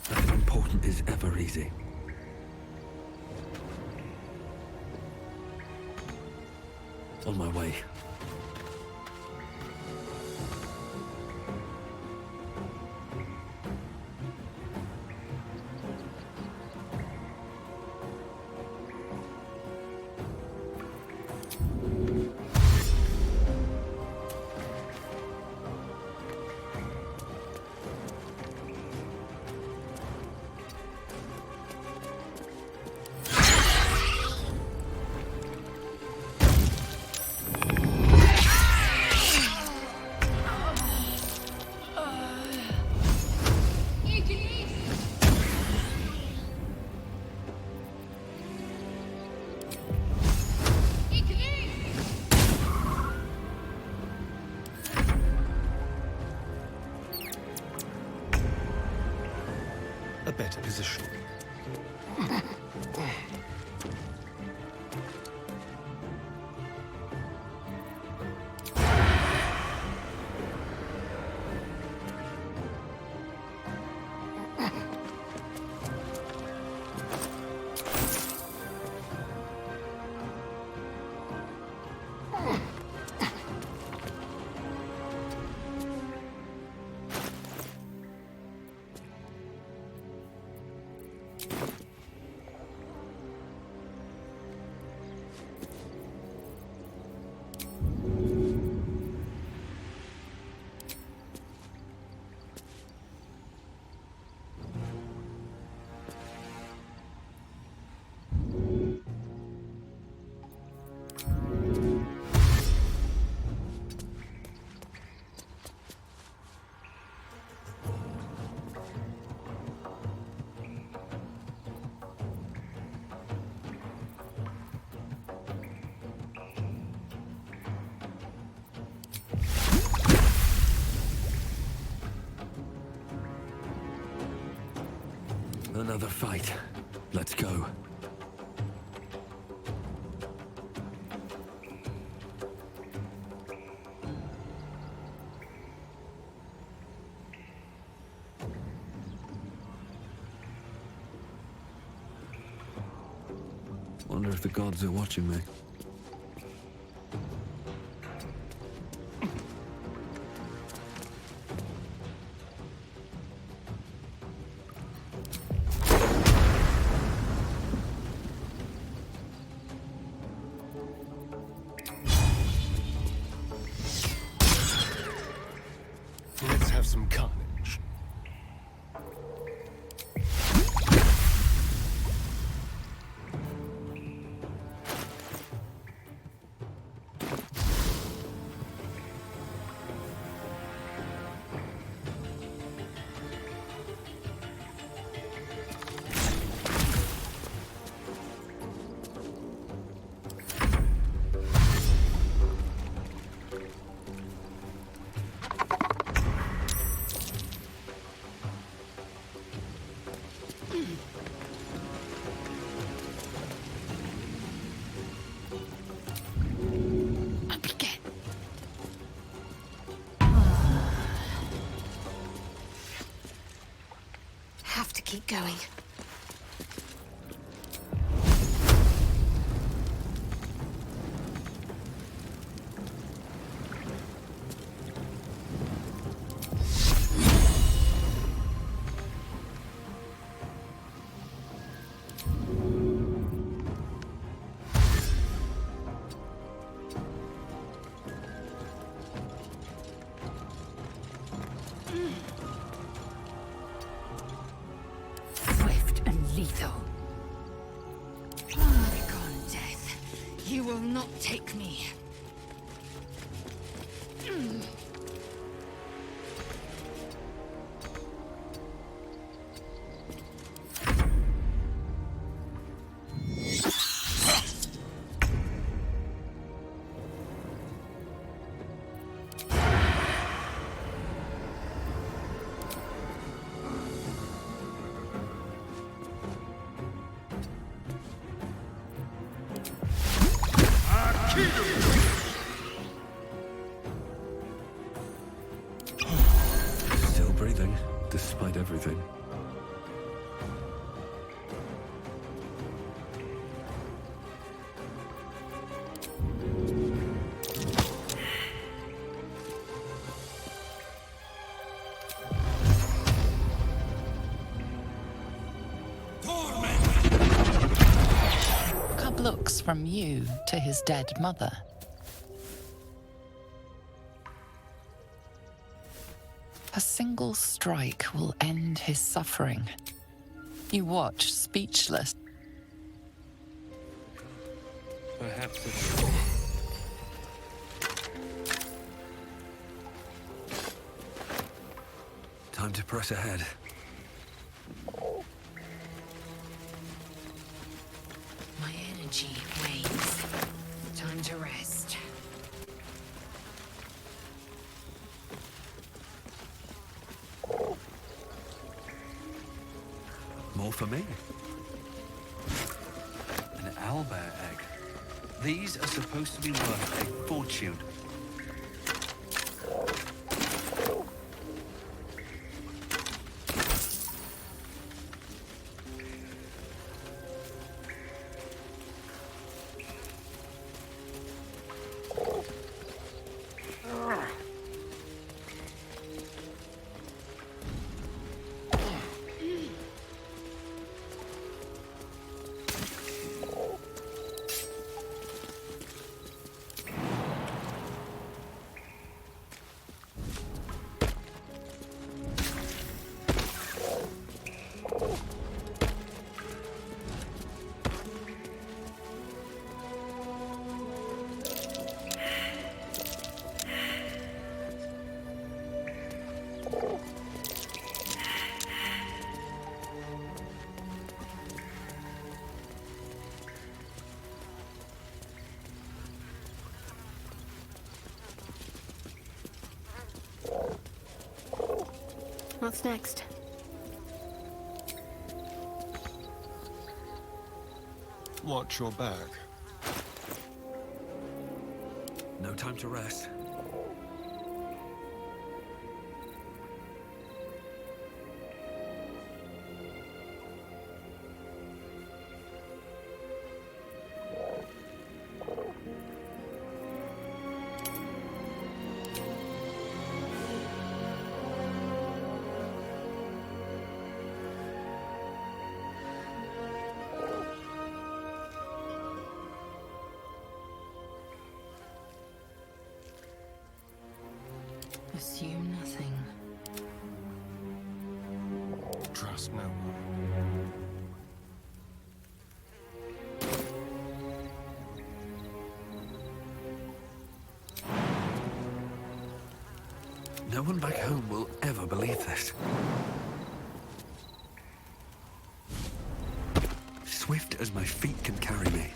Nothing important is ever easy. On my way. A better position. Another fight. Let's go. Wonder if the gods are watching me. Let's have some carnage. Have to keep going. Swift and lethal. Begone, death. You will not take me. Still breathing, despite everything. Cub looks from you to his dead mother. A single strike will end his suffering. You watch, speechless. Perhaps it's... Time to press ahead. My energy wanes. Time to rest. More for me. An owlbear egg. These are supposed to be worth a fortune. What's next? Watch your back. No time to rest. Assume nothing. Trust no one. No one back home will ever believe this. Swift as my feet can carry me.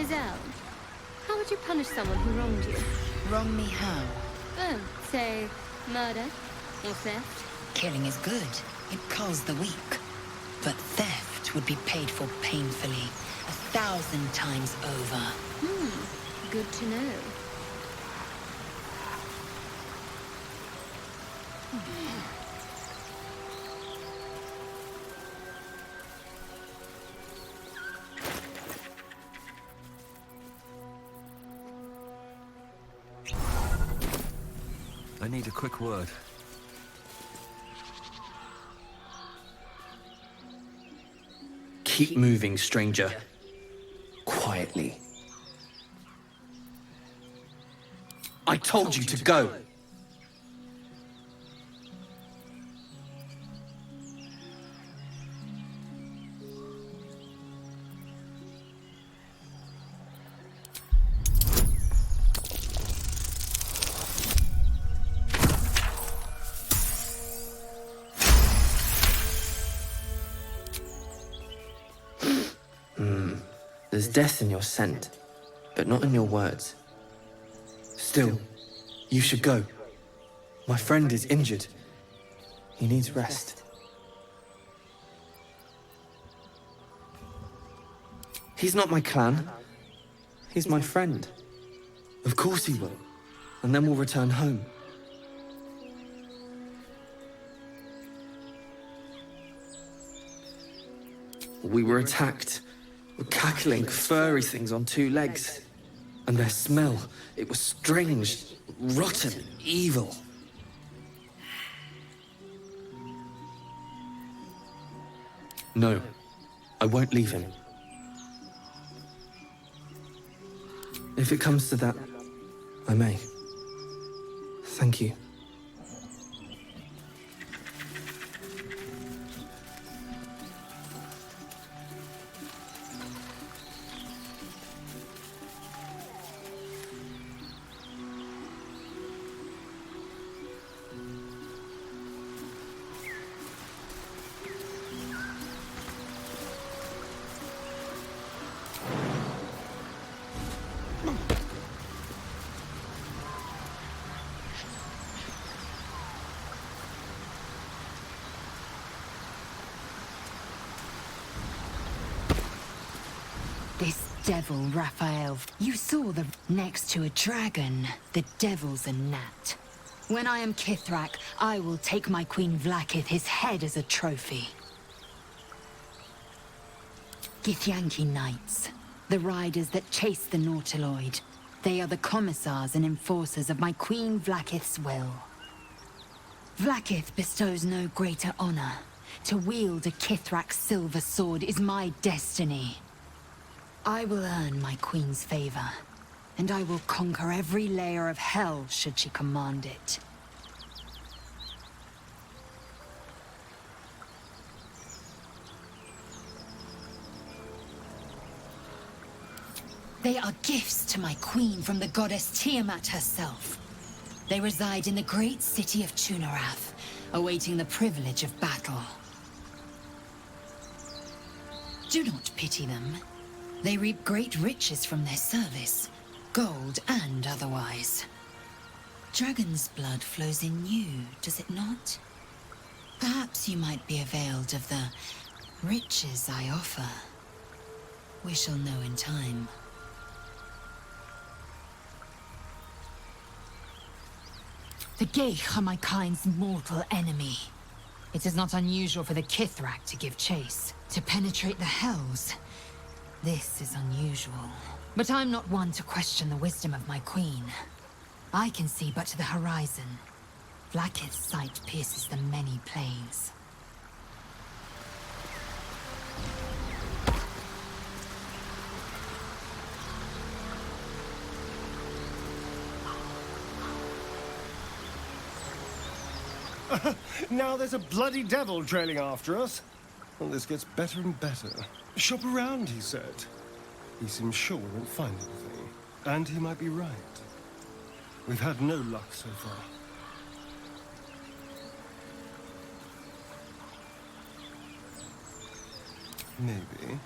Zell, how would you punish someone who wronged you? Wrong me how? Oh, say, murder or theft? Killing is good. It culls the weak. But theft would be paid for painfully, 1,000 times over. Good to know. I need a quick word. Keep moving, stranger. Quietly. I told you to go! There's death in your scent, but not in your words. Still, you should go. My friend is injured. He needs rest. He's not my clan. He's my friend. Of course he will. And then we'll return home. We were attacked. Cackling, furry things on 2 legs. And their smell, it was strange, rotten, evil. No, I won't leave him. If it comes to that, I may. Thank you. This devil, Raphael, you saw the next to a dragon. The devil's a gnat. When I am Kithrak, I will take my Queen Vlaakith his head as a trophy. Githyanki Knights, the riders that chase the Nautiloid. They are the commissars and enforcers of my Queen Vlaakith's will. Vlaakith bestows no greater honor. To wield a Kithrak silver sword is my destiny. I will earn my queen's favor, and I will conquer every layer of hell should she command it. They are gifts to my queen from the goddess Tiamat herself. They reside in the great city of Tunarath, awaiting the privilege of battle. Do not pity them. They reap great riches from their service, gold and otherwise. Dragon's blood flows in you, does it not? Perhaps you might be availed of the riches I offer. We shall know in time. The Geich are my kind's mortal enemy. It is not unusual for the Kithrak to give chase, to penetrate the Hells. This is unusual. But I'm not one to question the wisdom of my queen. I can see but to the horizon. Vlaakith's sight pierces the many plains. Now there's a bloody devil trailing after us. Well, this gets better and better. Shop around, he said. He seems sure we won't find anything. And he might be right. We've had no luck so far. Maybe.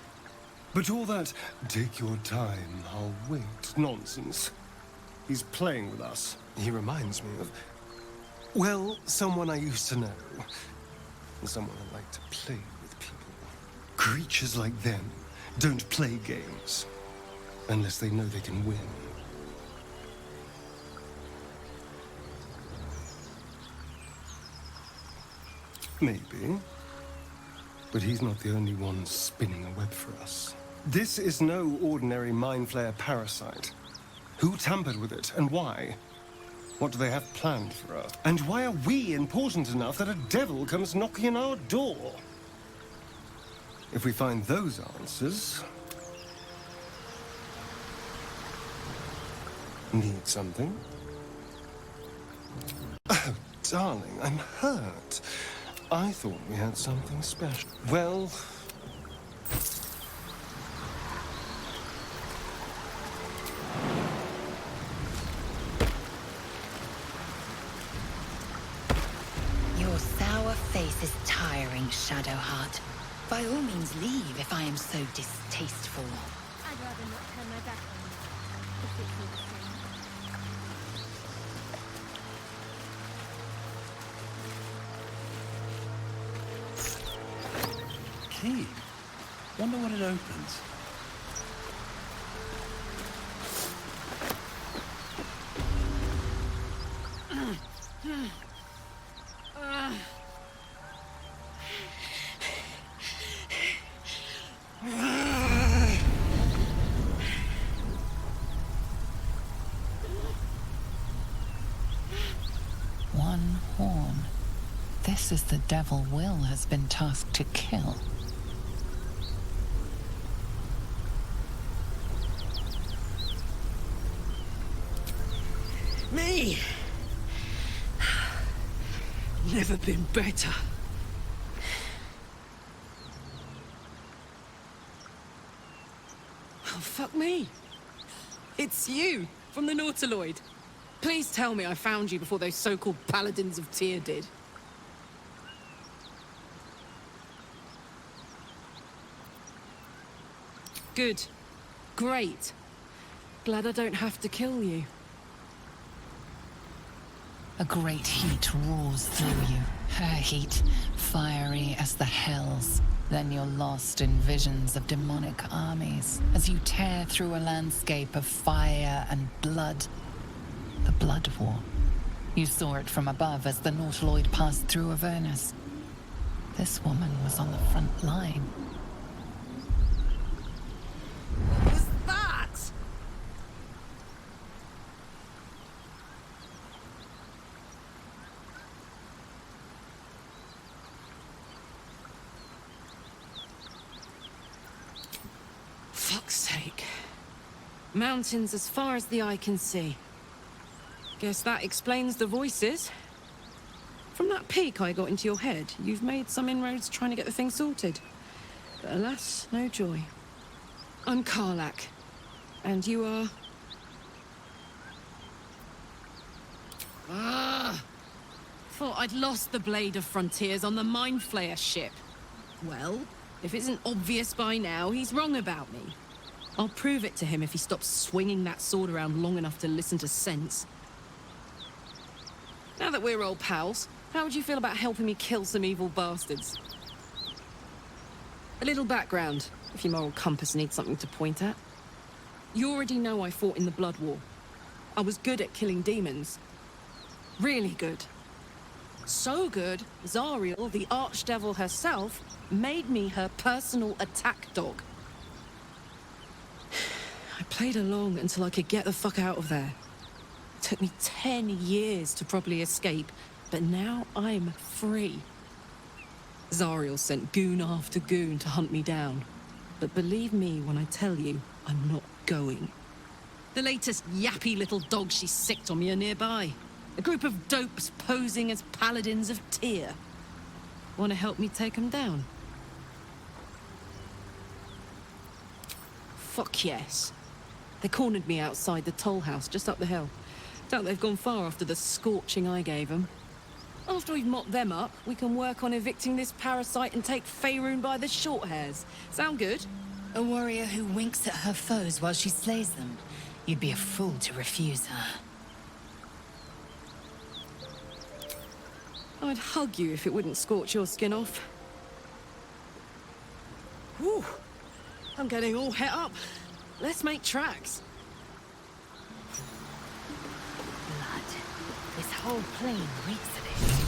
But all that, take your time, I'll wait, nonsense. He's playing with us. He reminds me of, well, someone I used to know. Someone I like to play with people. Creatures like them don't play games unless they know they can win. Maybe. But he's not the only one spinning a web for us. This is no ordinary Mind Flayer parasite. Who tampered with it, and why? What do they have planned for us? And why are we important enough that a devil comes knocking on our door? If we find those answers... Need something? Oh, darling, I'm hurt. I thought we had something special. Well... Your sour face is tiring, Shadowheart. By all means leave if I am so distasteful. I'd rather not turn my back on you, if it's all the same. Key. Wonder what it opens. One horn. This is the devil Wyll has been tasked to kill. Me! Never been better. Oh, fuck me. It's you, from the Nautiloid. Please tell me I found you before those so-called Paladins of Tyr did. Good. Great. Glad I don't have to kill you. A great heat roars through you. Her heat, fiery as the hells. Then you're lost in visions of demonic armies as you tear through a landscape of fire and blood. The Blood War. You saw it from above as the Nautiloid passed through Avernus. This woman was on the front line. What was that? Fuck's sake. Mountains as far as the eye can see. Guess that explains the voices. From that peek I got into your head, you've made some inroads trying to get the thing sorted. But alas, no joy. I'm Karlach. And you are? Thought I'd lost the Blade of Frontiers on the Mind Flayer ship. Well, if it isn't obvious by now, he's wrong about me. I'll prove it to him if he stops swinging that sword around long enough to listen to sense. Now that we're old pals, how would you feel about helping me kill some evil bastards? A little background, if your moral compass needs something to point at. You already know I fought in the Blood War. I was good at killing demons. Really good. So good, Zariel, the Archdevil herself, made me her personal attack dog. I played along until I could get the fuck out of there. It took me 10 years to properly escape, but now I'm free. Zariel sent goon after goon to hunt me down. But believe me when I tell you, I'm not going. The latest yappy little dogs she sicked on me are nearby. A group of dopes posing as paladins of Tyr. Want to help me take them down? Fuck yes. They cornered me outside the toll house just up the hill. Doubt they've gone far after the scorching I gave them. After we've mopped them up, we can work on evicting this parasite and take Faerun by the short hairs. Sound good? A warrior who winks at her foes while she slays them. You'd be a fool to refuse her. I'd hug you if it wouldn't scorch your skin off. Whew. I'm getting all het up. Let's make tracks. Blood. This whole plain reeks of it.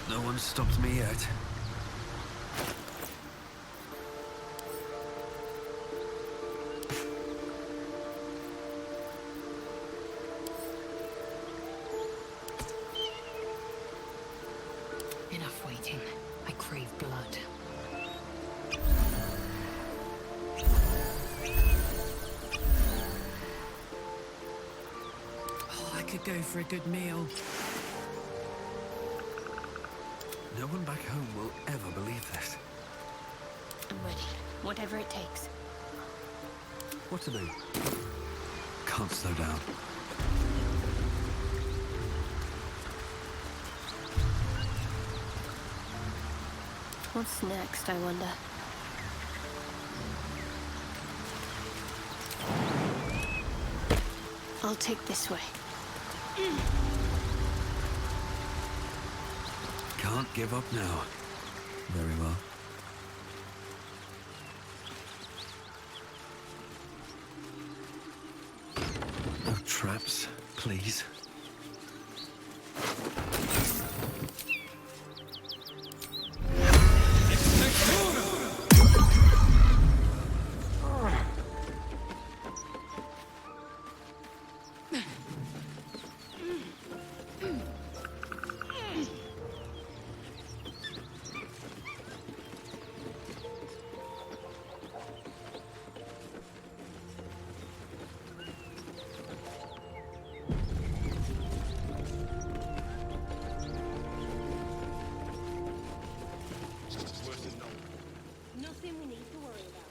No one stopped me yet. Enough waiting. I crave blood. Oh, I could go for a good meal. No one back home will ever believe this. I'm ready. Whatever it takes. What to do? Can't slow down. What's next, I wonder? I'll take this way. Can't give up now. Very well. No traps, please. Nothing we need to worry about.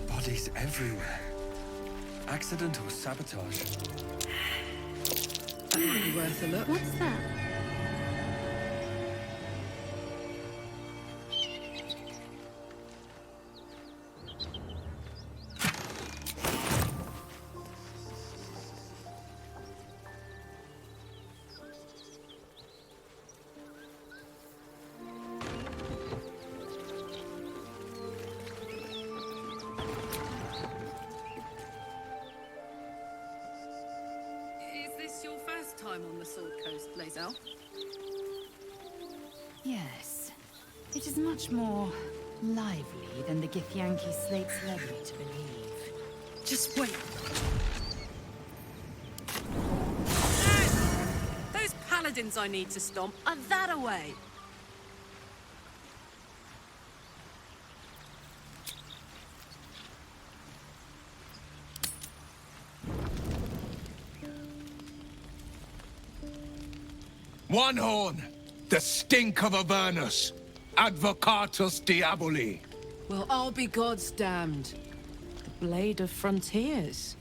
Bodies everywhere. Accident or sabotage? That might be worth a look. What's that? Is this your first time on the Sword Coast, Lae'zel? Yes. It is much more lively than the Githyanki slate's led me to believe. Just wait. Those paladins I need to stomp are that away. One horn, the stink of Avernus, advocatus diaboli. Well, I'll be God's damned. The Blade of Frontiers.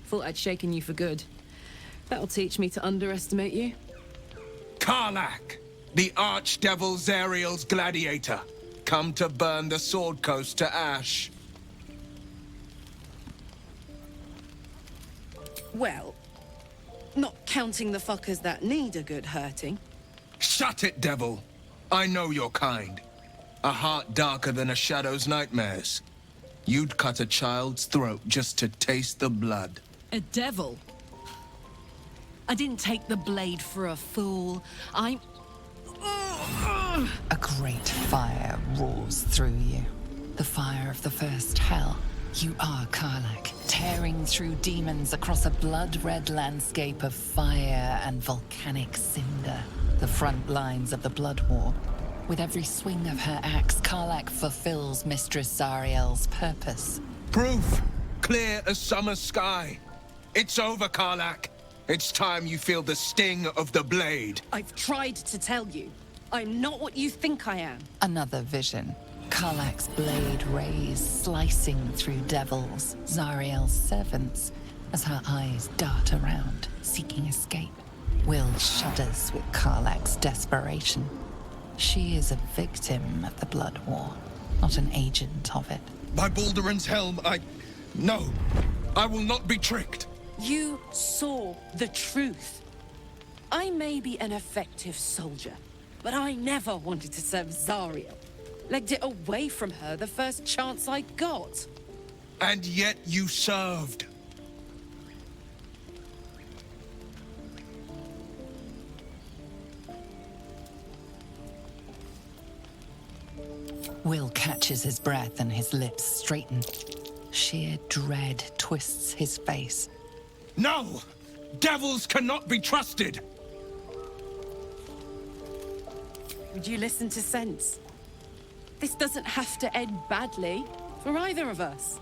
Thought I'd shaken you for good. That'll teach me to underestimate you. Karlach, the archdevil Zariel's gladiator, come to burn the Sword Coast to ash. Well, not counting the fuckers that need a good hurting. Shut it, devil. I know your kind. A heart darker than a shadow's nightmares. You'd cut a child's throat just to taste the blood. A devil? I didn't take the blade for a fool. I'm... A great fire roars through you. The fire of the first hell. You are Karlach, tearing through demons across a blood-red landscape of fire and volcanic cinder. The front lines of the Blood War. With every swing of her axe, Karlach fulfills Mistress Zariel's purpose. Proof! Clear as summer sky. It's over, Karlach. It's time you feel the sting of the blade. I've tried to tell you. I'm not what you think I am. Another vision. Karlach's blade rays slicing through devils, Zariel's servants, as her eyes dart around, seeking escape. Wyll shudders with Karlach's desperation. She is a victim of the Blood War, not an agent of it. By Balduran's helm, No, I will not be tricked. You saw the truth. I may be an effective soldier, but I never wanted to serve Zariel. Legged it away from her the first chance I got. And yet you served. Wyll catches his breath and his lips straighten. Sheer dread twists his face. No! Devils cannot be trusted! Would you listen to sense? This doesn't have to end badly for either of us.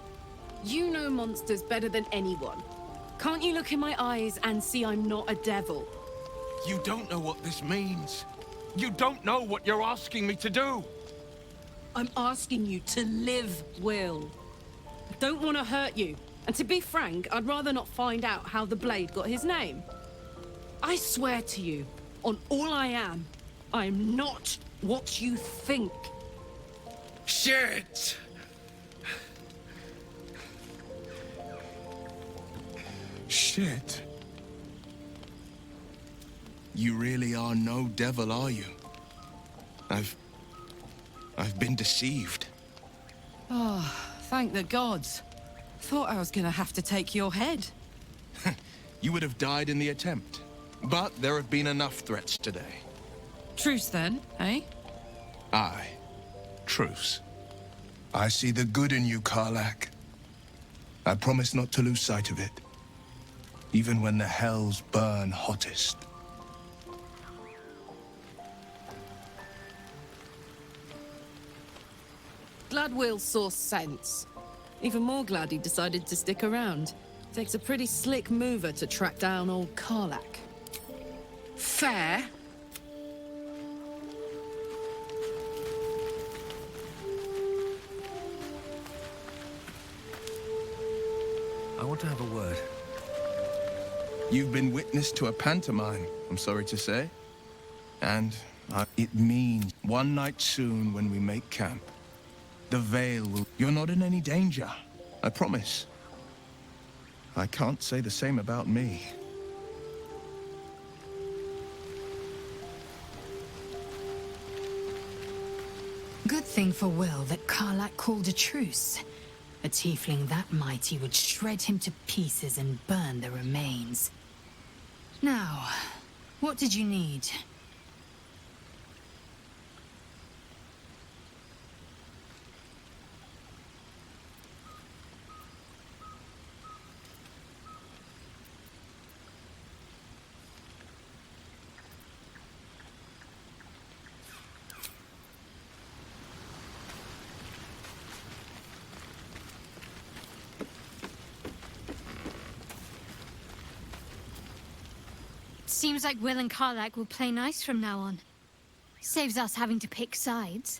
You know monsters better than anyone. Can't you look in my eyes and see I'm not a devil? You don't know what this means. You don't know what you're asking me to do. I'm asking you to live, Wyll. I don't want to hurt you. And to be frank, I'd rather not find out how the Blade got his name. I swear to you, on all I am not what you think. Shit! Shit. You really are no devil, are you? I've been deceived. Oh, thank the gods. Thought I was gonna have to take your head. You would have died in the attempt. But there have been enough threats today. Truce then, eh? Aye. Truce. I see the good in you, Karlach. I promise not to lose sight of it. Even when the hells burn hottest. Glad Wyll saw sense. Even more glad he decided to stick around. Takes a pretty slick mover to track down old Karlach. Fair. I want to have a word. You've been witness to a pantomime, I'm sorry to say. And it means one night soon when we make camp, the Veil will... You're not in any danger, I promise. I can't say the same about me. Good thing for Wyll that Karlach called a truce. A tiefling that mighty would shred him to pieces and burn the remains. Now, what did you need? Seems like Wyll and Karlach will play nice from now on. Saves us having to pick sides.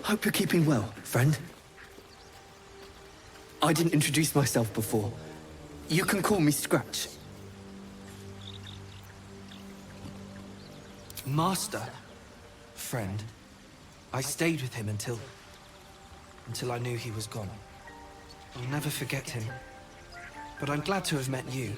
Hope you're keeping well, friend. I didn't introduce myself before. You can call me Scratch. Master? Friend? I stayed with him until I knew he was gone. I'll never forget him. But I'm glad to have met you.